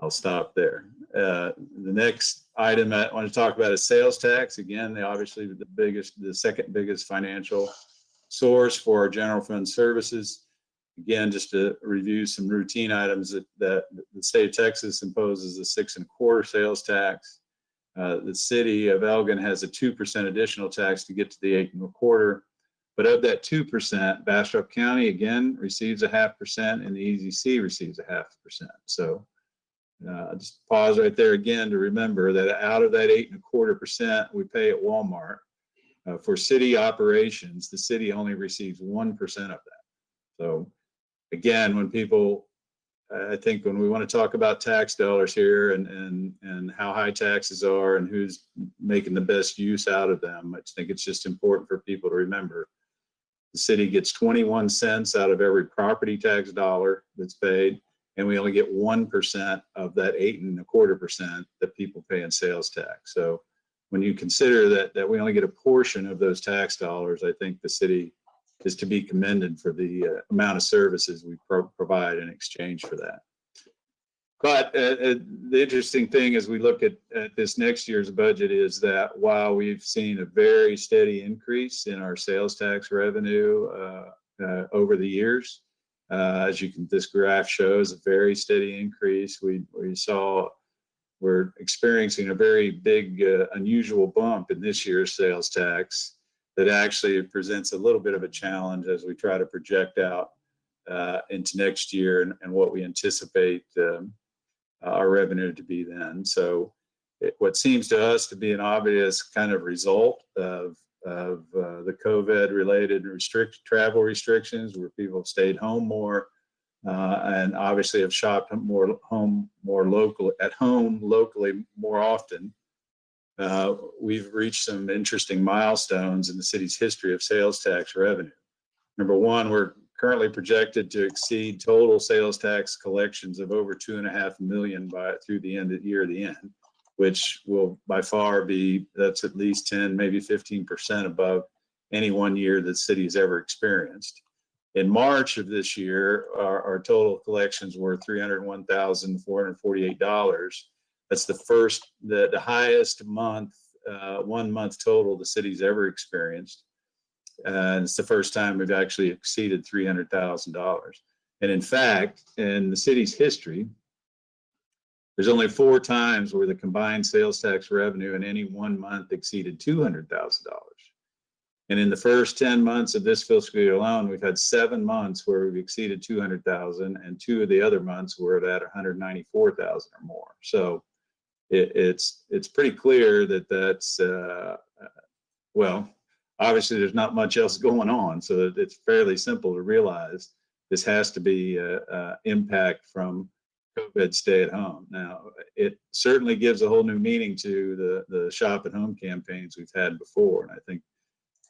I'll stop there. The next item I want to talk about is sales tax. Again, obviously the second biggest financial source for our general fund services. Again, just to review some routine items that the state of Texas imposes a 6 1/4 sales tax. The city of Elgin has a 2% additional tax to get to the 8 1/4. But of that 2%, Bastrop County again receives a 0.5%, and the EZC receives a 0.5%. So just pause right there again to remember that out of that 8 1/4% we pay at Walmart for city operations, the city only receives 1% of that. So again, when people, I think when we want to talk about tax dollars here and how high taxes are and who's making the best use out of them, I think it's just important for people to remember the city gets 21 cents out of every property tax dollar that's paid, and we only get 1% of that 8 1/4% that people pay in sales tax. So when you consider that we only get a portion of those tax dollars, I think the city is to be commended for the amount of services we provide in exchange for that. But the interesting thing as we look at this next year's budget is that while we've seen a very steady increase in our sales tax revenue over the years, this graph shows a very steady increase. We're experiencing a very big, unusual bump in this year's sales tax that actually presents a little bit of a challenge as we try to project out into next year and what we anticipate our revenue to be then. So what seems to us to be an obvious kind of result of the COVID-related travel restrictions, where people have stayed home more and obviously have shopped more locally more often. We've reached some interesting milestones in the city's history of sales tax revenue. Number one, we're currently projected to exceed total sales tax collections of over $2.5 million through the end of the year, which will by far that's at least 10, maybe 15% above any one year the city has ever experienced. In March of this year, our total collections were $301,448. That's the highest month, 1 month total the city's ever experienced. And it's the first time we've actually exceeded $300,000. And in fact, in the city's history, there's only 4 times where the combined sales tax revenue in any 1 month exceeded $200,000. And in the first 10 months of this fiscal year alone, we've had 7 months where we've exceeded 200,000, and 2 of the other months were at 194,000 or more. So it's pretty clear that's well, obviously there's not much else going on, so it's fairly simple to realize this has to be impact from COVID stay at home. Now, it certainly gives a whole new meaning to the shop at home campaigns we've had before, and I think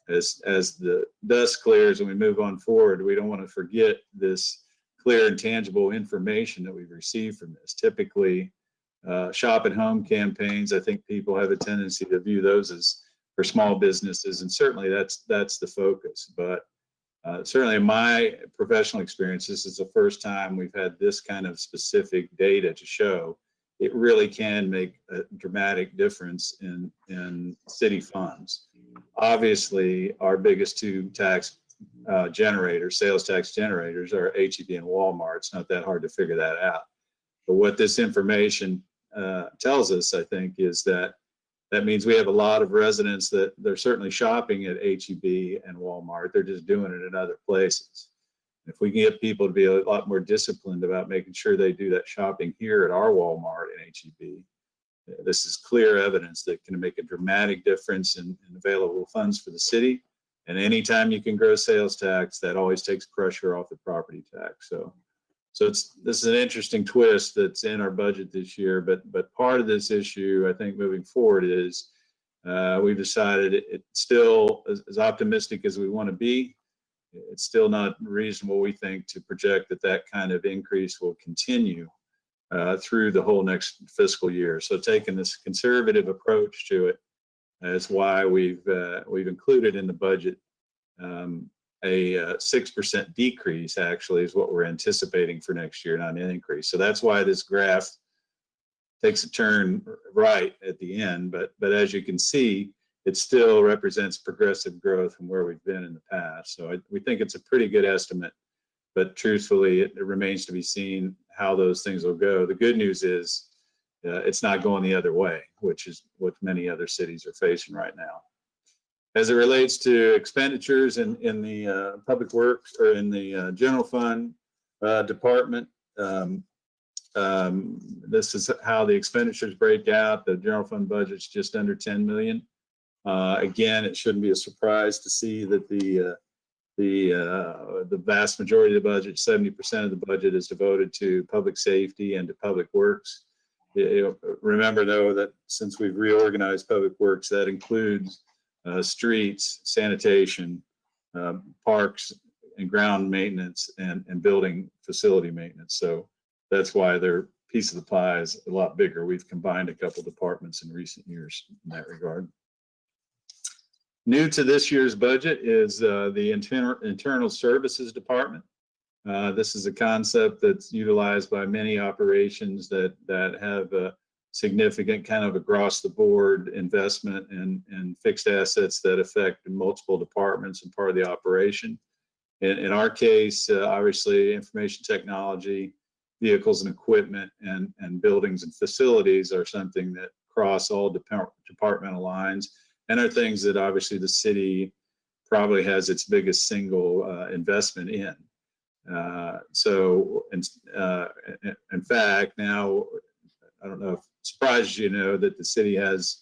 as the dust clears and we move on forward, we don't want to forget this clear and tangible information that we've received from this. Typically, shop at home campaigns, I think people have a tendency to view those as for small businesses, and certainly that's the focus. But certainly in my professional experience, this is the first time we've had this kind of specific data to show it really can make a dramatic difference in city funds. Obviously, our biggest two tax generators, sales tax generators, are HEB and Walmart. It's not that hard to figure that out. But what this information tells us, I think, is that means we have a lot of residents that they're certainly shopping at HEB and Walmart. They're just doing it in other places. If we can get people to be a lot more disciplined about making sure they do that shopping here at our Walmart and HEB, this is clear evidence that can make a dramatic difference in available funds for the city. And anytime you can grow sales tax, that always takes pressure off the property tax. So this is an interesting twist that's in our budget this year. But part of this issue, I think, moving forward is we've decided it's still as optimistic as we want to be. It's still not reasonable, we think, to project that kind of increase will continue through the whole next fiscal year. So taking this conservative approach to it is why we've included in the budget a 6% decrease, actually, is what we're anticipating for next year, not an increase. So that's why this graph takes a turn right at the end. But as you can see, it still represents progressive growth from where we've been in the past. So we think it's a pretty good estimate, but truthfully, it remains to be seen how those things will go. The good news is it's not going the other way, which is what many other cities are facing right now. As it relates to expenditures in the public works or in the general fund department, this is how the expenditures break out. The general fund budget's just under 10 million. Again, it shouldn't be a surprise to see that the vast majority of the budget, 70% of the budget, is devoted to public safety and to public works. Remember, though, that since we've reorganized public works, that includes streets, sanitation, parks and ground maintenance, and building facility maintenance. So that's why their piece of the pie is a lot bigger. We've combined a couple departments in recent years in that regard. New to this year's budget is the Internal Services Department. This is a concept that's utilized by many operations that have a significant kind of across the board investment in fixed assets that affect multiple departments and part of the operation. In our case, obviously, information technology, vehicles and equipment, and buildings and facilities are something that cross all departmental lines, and are things that obviously the city probably has its biggest single investment in. So in fact, now, I don't know if it surprises you to know that the city has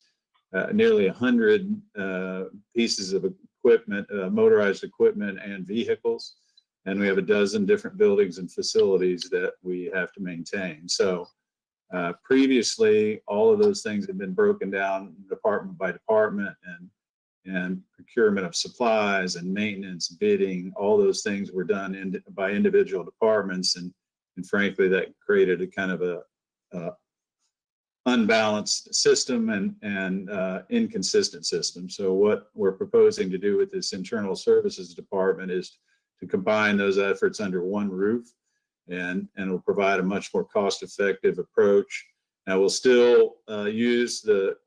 nearly 100 pieces of equipment, motorized equipment and vehicles, and we have a dozen different buildings and facilities that we have to maintain. So previously, all of those things have been broken down department by department, and procurement of supplies and maintenance, bidding, all those things were done by individual departments, and frankly, that created a kind of a unbalanced system and inconsistent system. So what we're proposing to do with this Internal Services Department is to combine those efforts under one roof, and will provide a much more cost-effective approach. Now, we'll still use the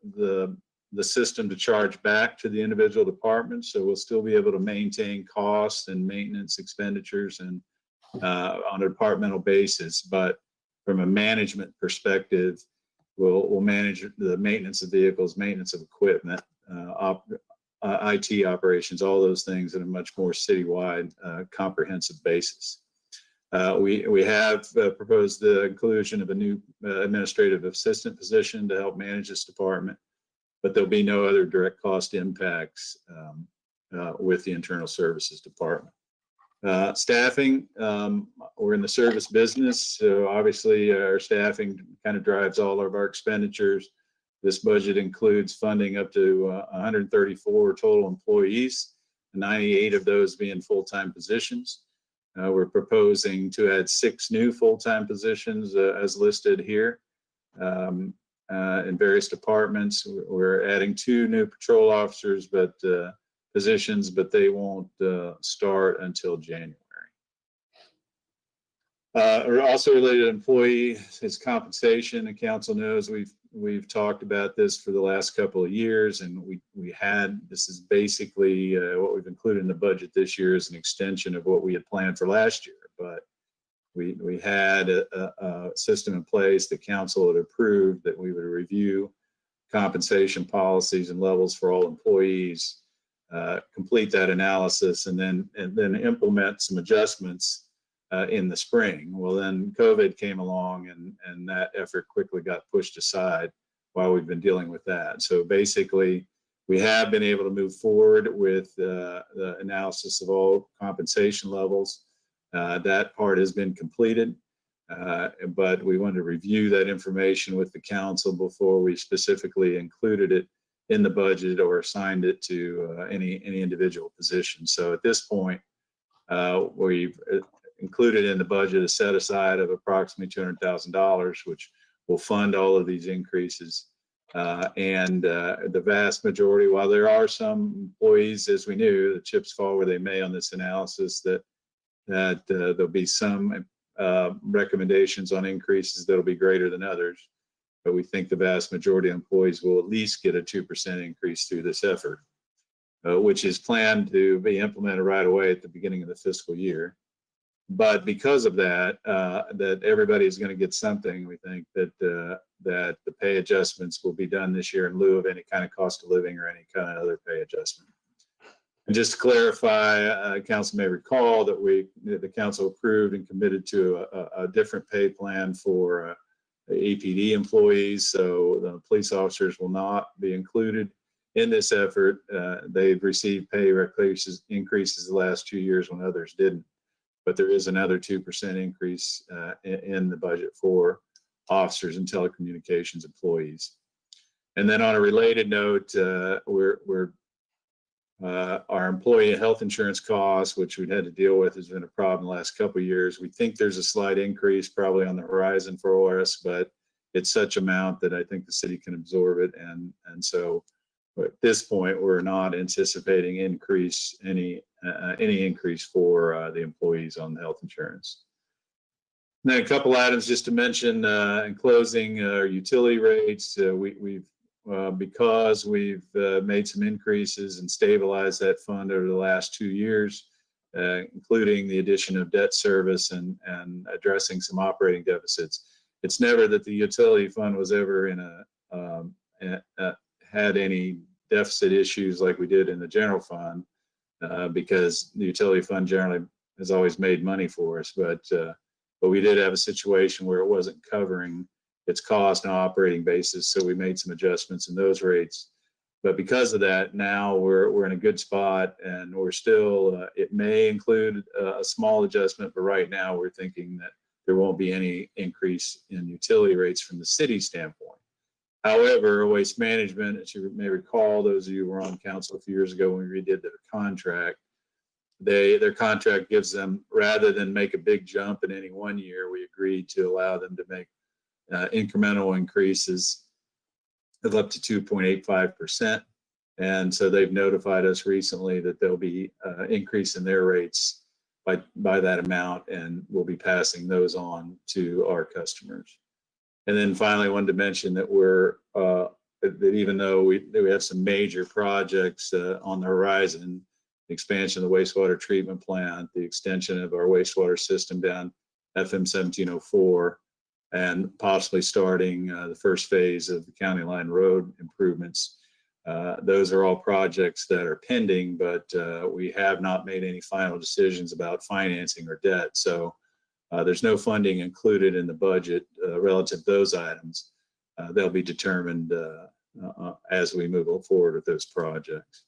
system to charge back to the individual departments, so we'll still be able to maintain costs and maintenance expenditures and on a departmental basis. But from a management perspective, we'll manage the maintenance of vehicles, maintenance of equipment, IT operations, all those things in a much more citywide, comprehensive basis. We have proposed the inclusion of a new administrative assistant position to help manage this department, but there'll be no other direct cost impacts with the Internal Services Department. Staffing, we're in the service business, so obviously our staffing kind of drives all of our expenditures. This budget includes funding up to 134 total employees, 98 of those being full-time positions. We're proposing to add 6 new full-time positions as listed here in various departments. We're adding 2 new patrol officers, positions, but they won't start until January. Also related to employee is compensation. The council knows we've talked about this for the last couple of years, and this is basically what we've included in the budget this year is an extension of what we had planned for last year. But we had a system in place that council had approved that we would review compensation policies and levels for all employees, complete that analysis, and then implement some adjustments in the spring. Well, then COVID came along, and that effort quickly got pushed aside while we've been dealing with that. So basically, we have been able to move forward with the analysis of all compensation levels. That part has been completed, but we wanted to review that information with the council before we specifically included it in the budget or assigned it to any individual position. So at this point, we've included in the budget a set aside of approximately $200,000, which will fund all of these increases. And the vast majority, while there are some employees, as we knew, the chips fall where they may on this analysis, that there'll be some recommendations on increases that'll be greater than others. But we think the vast majority of employees will at least get a 2% increase through this effort, which is planned to be implemented right away at the beginning of the fiscal year. But because of that, that everybody is going to get something, we think that that the pay adjustments will be done this year in lieu of any kind of cost of living or any kind of other pay adjustment. And just to clarify, council may recall that the council approved and committed to a different pay plan for EPD employees. So the police officers will not be included in this effort. They've received pay increases the last 2 years when others didn't. But there is another 2% increase in the budget for officers and telecommunications employees. And then on a related note, our employee health insurance costs, which we've had to deal with, has been a problem the last couple of years. We think there's a slight increase probably on the horizon for ORS, but it's such amount that I think the city can absorb it. And so at this point, we're not anticipating any increase for the employees on the health insurance. And then a couple items just to mention in closing, our utility rates. Because we've made some increases and stabilized that fund over the last 2 years, including the addition of debt service and addressing some operating deficits. It's never that the utility fund was ever had any deficit issues like we did in the general fund, because the utility fund generally has always made money for us. But we did have a situation where it wasn't covering its cost on an operating basis, so we made some adjustments in those rates. But because of that, now we're in a good spot, and we're still. It may include a small adjustment, but right now we're thinking that there won't be any increase in utility rates from the city standpoint. However, waste management, as you may recall, those of you who were on council a few years ago when we redid their contract, their contract gives them, rather than make a big jump in any 1 year, we agreed to allow them to make incremental increases of up to 2.85%. And so they've notified us recently that there'll be increase in their rates by that amount, and we'll be passing those on to our customers. And then finally, I wanted to mention that that even though we have some major projects on the horizon, the expansion of the wastewater treatment plant, the extension of our wastewater system down FM 1704, and possibly starting the first phase of the County Line Road improvements. Those are all projects that are pending, but we have not made any final decisions about financing or debt. So there's no funding included in the budget relative to those items. They'll be determined as we move forward with those projects.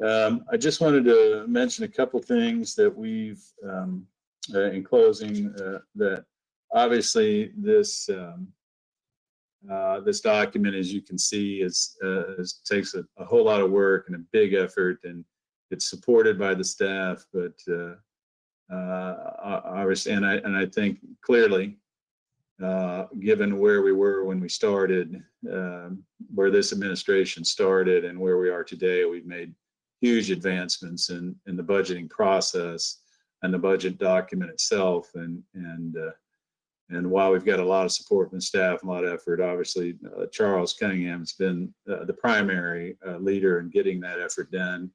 I just wanted to mention a couple things that we've, in closing, that obviously this this document, as you can see, takes a whole lot of work and a big effort, and it's supported by the staff. But obviously, and I think clearly, given where we were when we started, where this administration started, and where we are today, we've made huge advancements in the budgeting process. the budget document itself. And while we've got a lot of support from staff, a lot of effort, obviously Charles Cunningham has been the primary leader in getting that effort done,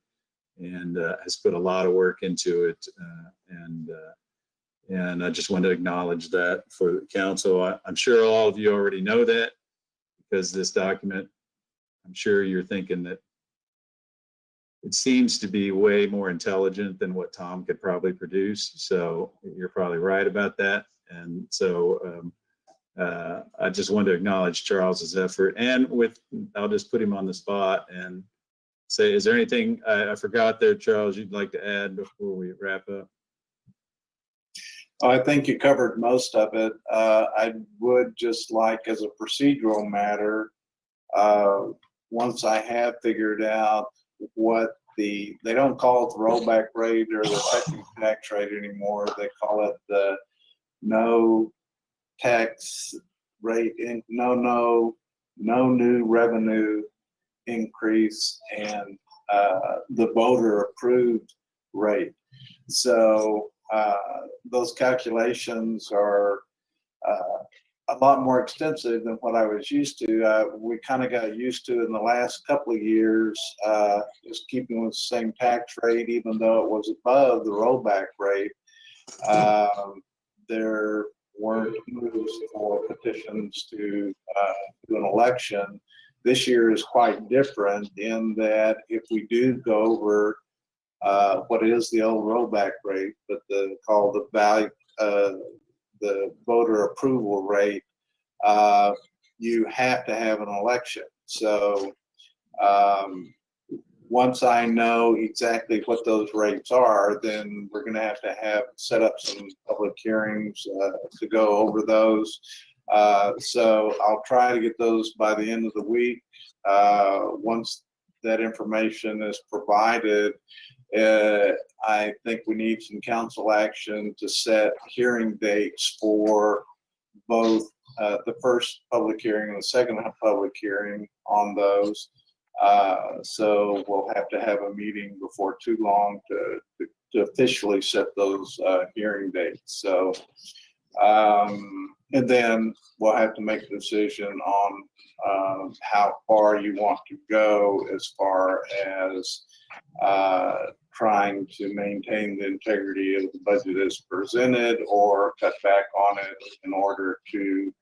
and has put a lot of work into it. And I just want to acknowledge that for the council. I'm sure all of you already know that, because this document, I'm sure you're thinking that it seems to be way more intelligent than what Tom could probably produce. So you're probably right about that. And so I just want to acknowledge Charles's effort. And I'll just put him on the spot and say, is there anything I forgot there, Charles, you'd like to add before we wrap up? I think you covered most of it. I would just like, as a procedural matter, once I have figured out what they don't call it the rollback rate or the effective tax rate anymore. They call it the no tax rate, no new revenue increase, and the voter approved rate. So those calculations are a lot more extensive than what I was used to. We kind of got used to in the last couple of years, just keeping with the same tax rate, even though it was above the rollback rate. There weren't moves for petitions to do an election. This year is quite different in that if we do go over what is the old rollback rate, but called the value, the voter approval rate, you have to have an election. So once I know exactly what those rates are, then we're going to have set up some public hearings to go over those. So I'll try to get those by the end of the week. Once that information is provided, I think we need some council action to set hearing dates for both the first public hearing and the second public hearing on those. So we'll have to have a meeting before too long to officially set those hearing dates. So, and then we'll have to make a decision on how far you want to go as far as trying to maintain the integrity of the budget as presented, or cut back on it in order to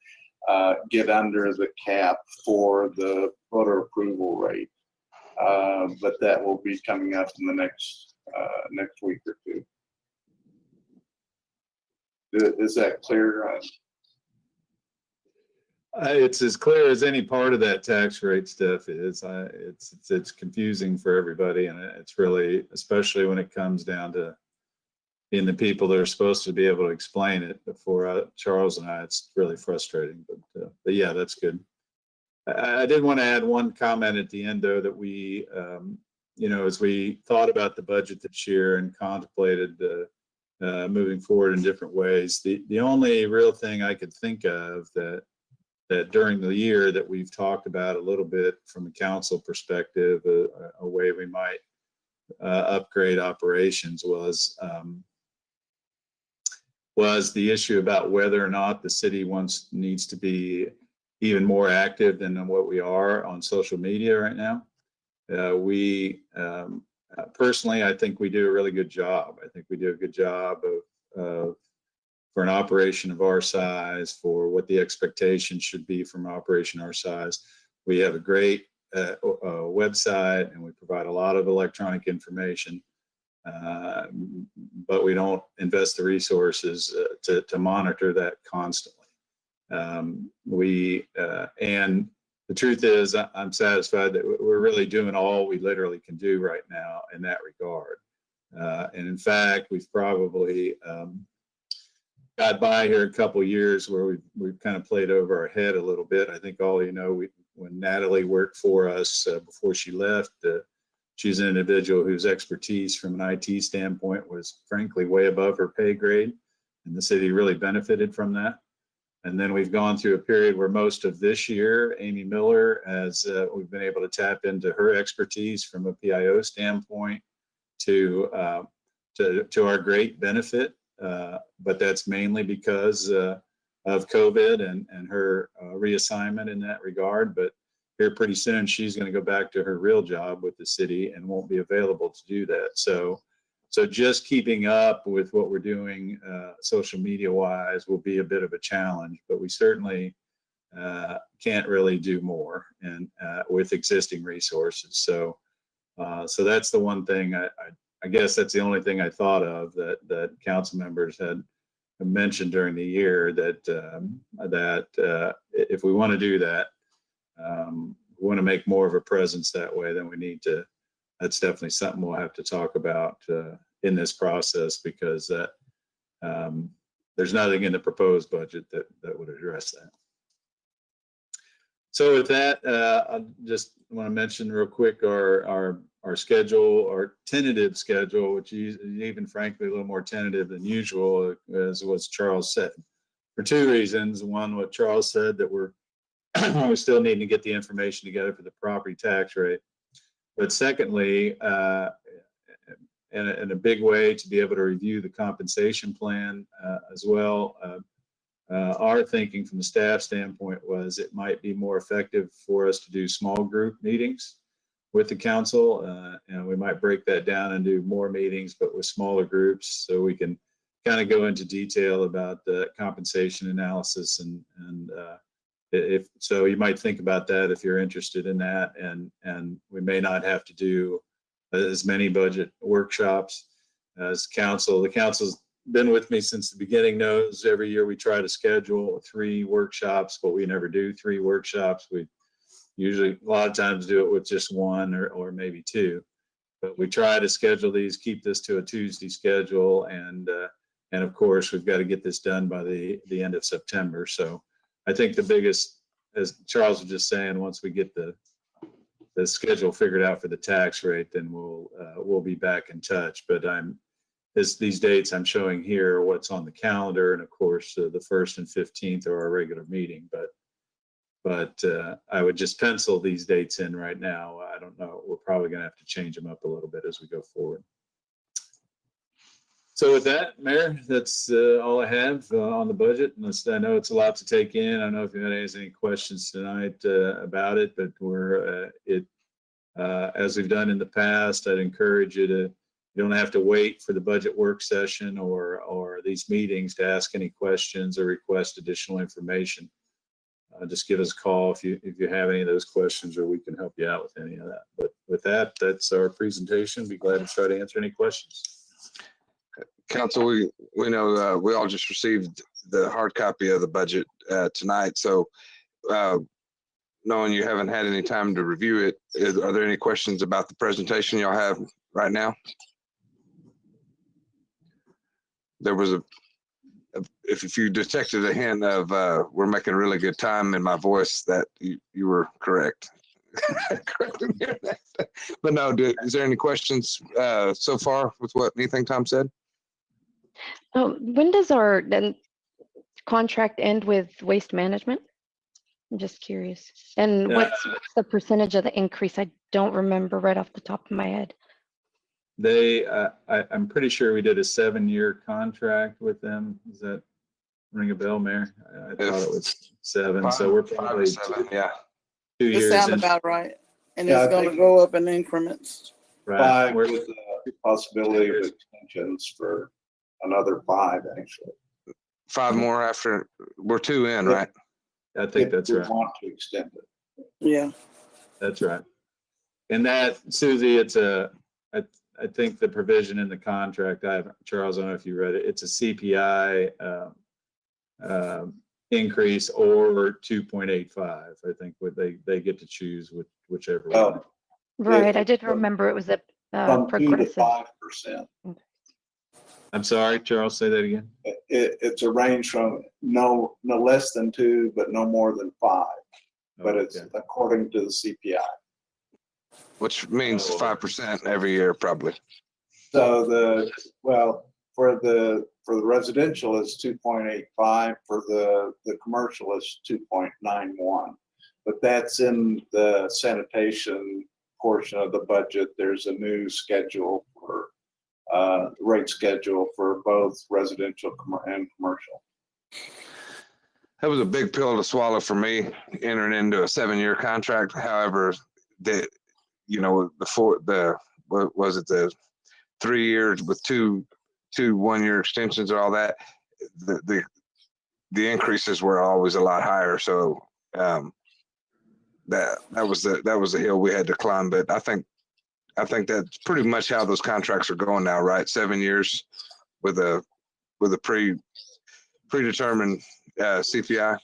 get under the cap for the voter approval rate. But that will be coming up in the next week or two. Is that clear? It's as clear as any part of that tax rate stuff is. It's confusing for everybody, and it's really, especially when it comes down to being the people that are supposed to be able to explain it before Charles and I, it's really frustrating. But yeah, that's good. I did want to add one comment at the end, though, that we, as we thought about the budget this year and contemplated moving forward in different ways, the only real thing I could think of that during the year that we've talked about a little bit from a council perspective, a way we might upgrade operations was the issue about whether or not the city needs to be even more active than what we are on social media right now. Personally, I think we do a really good job. I think we do a good job of for an operation of our size, for what the expectation should be from an operation our size. We have a great website, and we provide a lot of electronic information, but we don't invest the resources to monitor that constantly. And the truth is, I'm satisfied that we're really doing all we literally can do right now in that regard. And in fact, we've probably got by here a couple of years where we've kind of played over our head a little bit. I think all you know, when Natalie worked for us before she left, she's an individual whose expertise from an IT standpoint was frankly way above her pay grade, and the city really benefited from that. And then we've gone through a period where most of this year, Amy Miller, we've been able to tap into her expertise from a PIO standpoint to to our great benefit, but that's mainly because of COVID and her reassignment in that regard. But here pretty soon, she's going to go back to her real job with the city and won't be available to do that. So just keeping up with what we're doing social media wise will be a bit of a challenge, but we certainly can't really do more and with existing resources. So that's the one thing I guess that's the only thing I thought of that council members had mentioned during the year, that if we want to do that, we want to make more of a presence that way, then we need to. That's definitely something we'll have to talk about in this process, because that there's nothing in the proposed budget that would address that. So with that, I just want to mention real quick our schedule, our tentative schedule, which is even frankly a little more tentative than usual, as what Charles said, for two reasons. One, what Charles said, that we're still needing to get the information together for the property tax rate. But secondly, in a big way, to be able to review the compensation plan as well. Our thinking from the staff standpoint was it might be more effective for us to do small group meetings with the council. And we might break that down and do more meetings, but with smaller groups, so we can kind of go into detail about the compensation analysis. And if so, you might think about that if you're interested in that. And we may not have to do as many budget workshops as council. The council's been with me since the beginning, knows every year we try to schedule 3 workshops, but we never do 3 workshops. We usually a lot of times do it with just 1 or maybe 2, but we try to schedule these, keep this to a Tuesday schedule. And of course we've got to get this done by the end of September. So I think the biggest, as Charles was just saying, once we get the schedule figured out for the tax rate, then we'll be back in touch. But these dates I'm showing here are what's on the calendar, and of course the 1st and 15th are our regular meeting. But I would just pencil these dates in right now. I don't know. We're probably going to have to change them up a little bit as we go forward. So with that, Mayor, that's all I have on the budget. And I know it's a lot to take in. I don't know if anyone has any questions tonight about it, but as we've done in the past, I'd encourage you to. You don't have to wait for the budget work session or these meetings to ask any questions or request additional information. Just give us a call if you have any of those questions, or we can help you out with any of that. But with that, that's our presentation. Be glad to try to answer any questions. Council, we know we all just received the hard copy of the budget tonight. So knowing you haven't had any time to review it, are there any questions about the presentation y'all have right now? There was if you detected a hint of we're making really good time in my voice, that you were correct. Correct me on that. But no, is there any questions so far with anything Tom said? When does our contract end with waste management? I'm just curious. And what's the percentage of the increase? I don't remember right off the top of my head. I'm pretty sure we did a 7-year contract with them. Does that ring a bell, Mayor? I thought it was 7. So we're probably 7, yeah. 2 It years. sounds about right. And it's going to go up in increments. Right. 5 with the possibility of extensions for another 5, actually. 5 more after we're 2 in, right? I think that's right. We want to extend it. Yeah. That's right. And that, Susie, it's I think the provision in the contract, Charles, I don't know if you read it, it's a CPI increase or 2.85. I think they get to choose whichever one. Right, I did remember it was a progressive. 2 to 5%. I'm sorry, Charles, say that again. It's a range from no less than 2, but no more than 5. But Okay. it's according to the CPI. Which means 5% every year, probably. So for the residential is 2.85, for the commercial is 2.91. But that's in the sanitation portion of the budget. There's a new schedule for rate schedule for both residential and commercial. That was a big pill to swallow for me, entering into a 7-year contract. However, what was it, the 3 years with two 1-year extensions and all that, the increases were always a lot higher. So that was the hill we had to climb. But I think that's pretty much how those contracts are going now, right? 7 years with a predetermined CPI.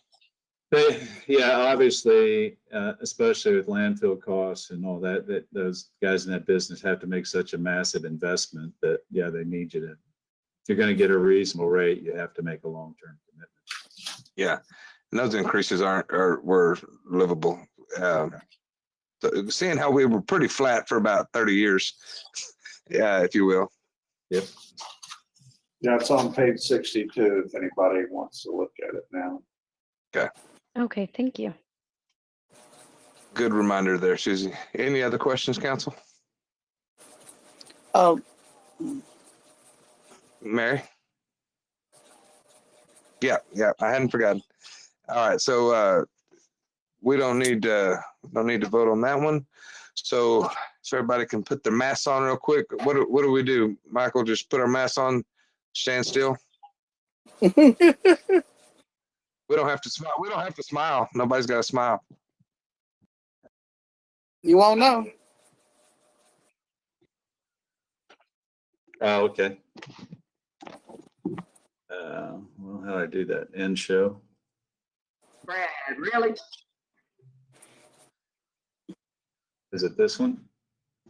Obviously, especially with landfill costs and all that those guys in that business have to make such a massive investment that, they need you to, if you're going to get a reasonable rate, you have to make a long-term commitment. Yeah, and those increases were livable. Seeing how we were pretty flat for about 30 years, if you will. Yep. Yeah, it's on page 62 if anybody wants to look at it now. Okay. Okay, thank you. Good reminder there, Susie. Any other questions, council? Oh, Mary? Yeah, I hadn't forgotten. All right, so we don't need to vote on that one. So everybody can put their masks on real quick. What do we do, Michael? Just put our masks on, stand still. We don't have to smile. We don't have to smile. Nobody's got to smile. you won't know. Oh, okay. Well, how do I do that? End show. Brad, really? Is it this one?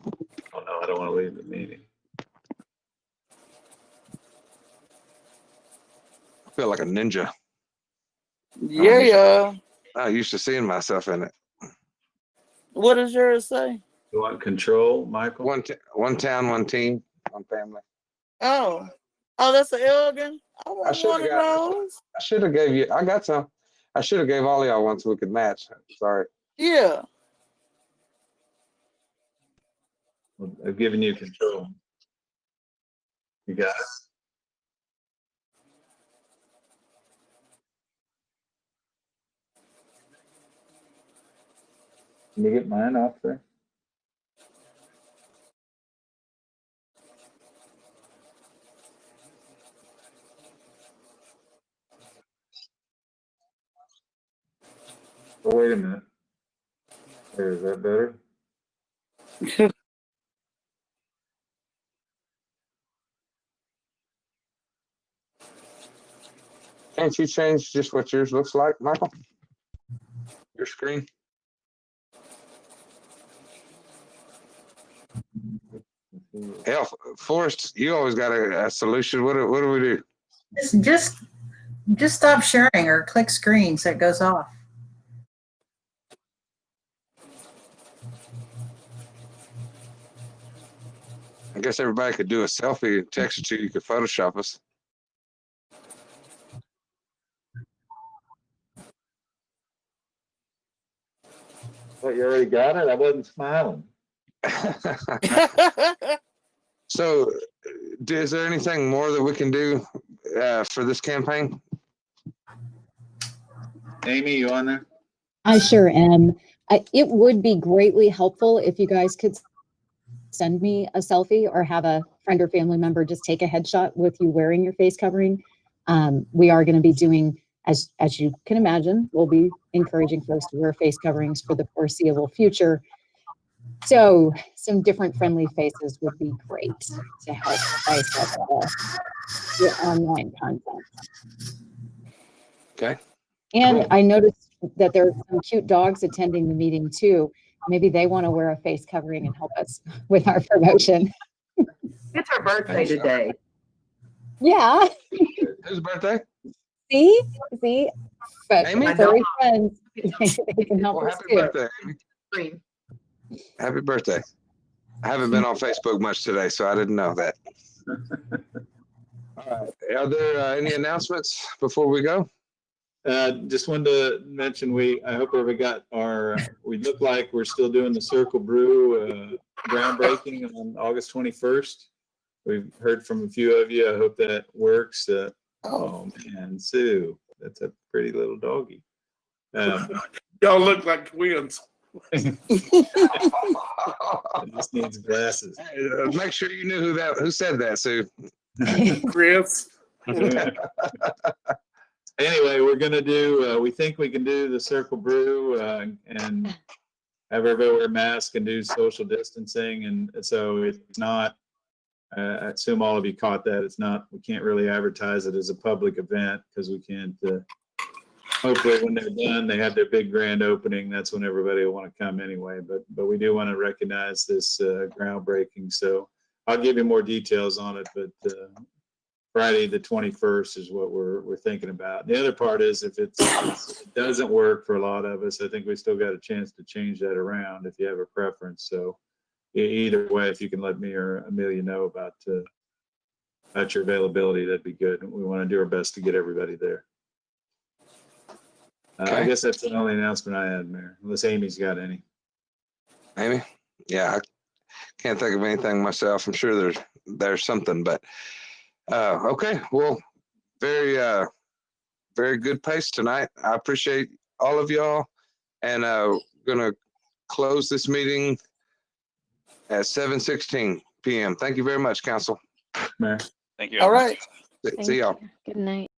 Oh no, I don't want to leave the meeting. I feel like a ninja. Yeah. I'm used to seeing myself in it. What does yours say? You want control, Michael? One town, one team, one family. Oh, that's an Elgin. I want one of those. I should have gave you. I got some. I should have gave all of y'all one so we could match. Sorry. Yeah. Well, I've given you control. You got it. Can you get mine off there? Oh, wait a minute. There, is that better? Can't you change just what yours looks like, Michael? Your screen. Hell, Forrest, you always got a solution. What do we do? Just stop sharing or click screen so it goes off. I guess everybody could do a selfie and text it to you. You could Photoshop us. What, you already got it? I wasn't smiling. So, is there anything more that we can do for this campaign? Amy, you on there? I sure am. It would be greatly helpful if you guys could send me a selfie or have a friend or family member just take a headshot with you wearing your face covering. We are going to be doing, as you can imagine, we'll be encouraging folks to wear face coverings for the foreseeable future. So some different friendly faces would be great to help spice up the online content. Okay. And Cool. I noticed that there are some cute dogs attending the meeting too. Maybe they want to wear a face covering and help us with our promotion. It's her birthday today. Yeah. Whose birthday? See? But Amy? furry friends, they can help Well, us happy too. birthday. Green. Happy birthday. I haven't been on Facebook much today, so I didn't know that. All right. Are there any announcements before we go? Just wanted to mention I hope we got we look like we're still doing the Circle Brew groundbreaking on August 21st. we've heard from a few of you. I hope that works. Oh man, Sue, that's a pretty little doggy. Y'all look like twins. It just needs glasses. Make sure you knew who said that, Sue. Chris. Anyway, we're gonna do, we think we can do the Circle Brew and have everybody wear masks and do social distancing. And so it's not, I assume all of you caught that. It's not, we can't really advertise it as a public event because we can't, hopefully when they're done, they have their big grand opening. That's when everybody will want to come anyway. But we do want to recognize this groundbreaking. So I'll give you more details on it, but Friday the 21st is what we're thinking about. The other part is if it doesn't work for a lot of us, I think we still got a chance to change that around if you have a preference. So either way, if you can let me or Amelia know about your availability, that'd be good. We want to do our best to get everybody there. Okay. I guess that's the only announcement I had, Mayor, unless Amy's got any. Amy? Yeah, I can't think of anything myself. I'm sure there's something, but okay. Well, very good pace tonight. I appreciate all of y'all, and gonna close this meeting at 7:16 p.m. Thank you very much, Council. Mayor. Thank you. All right. See y'all. Good night.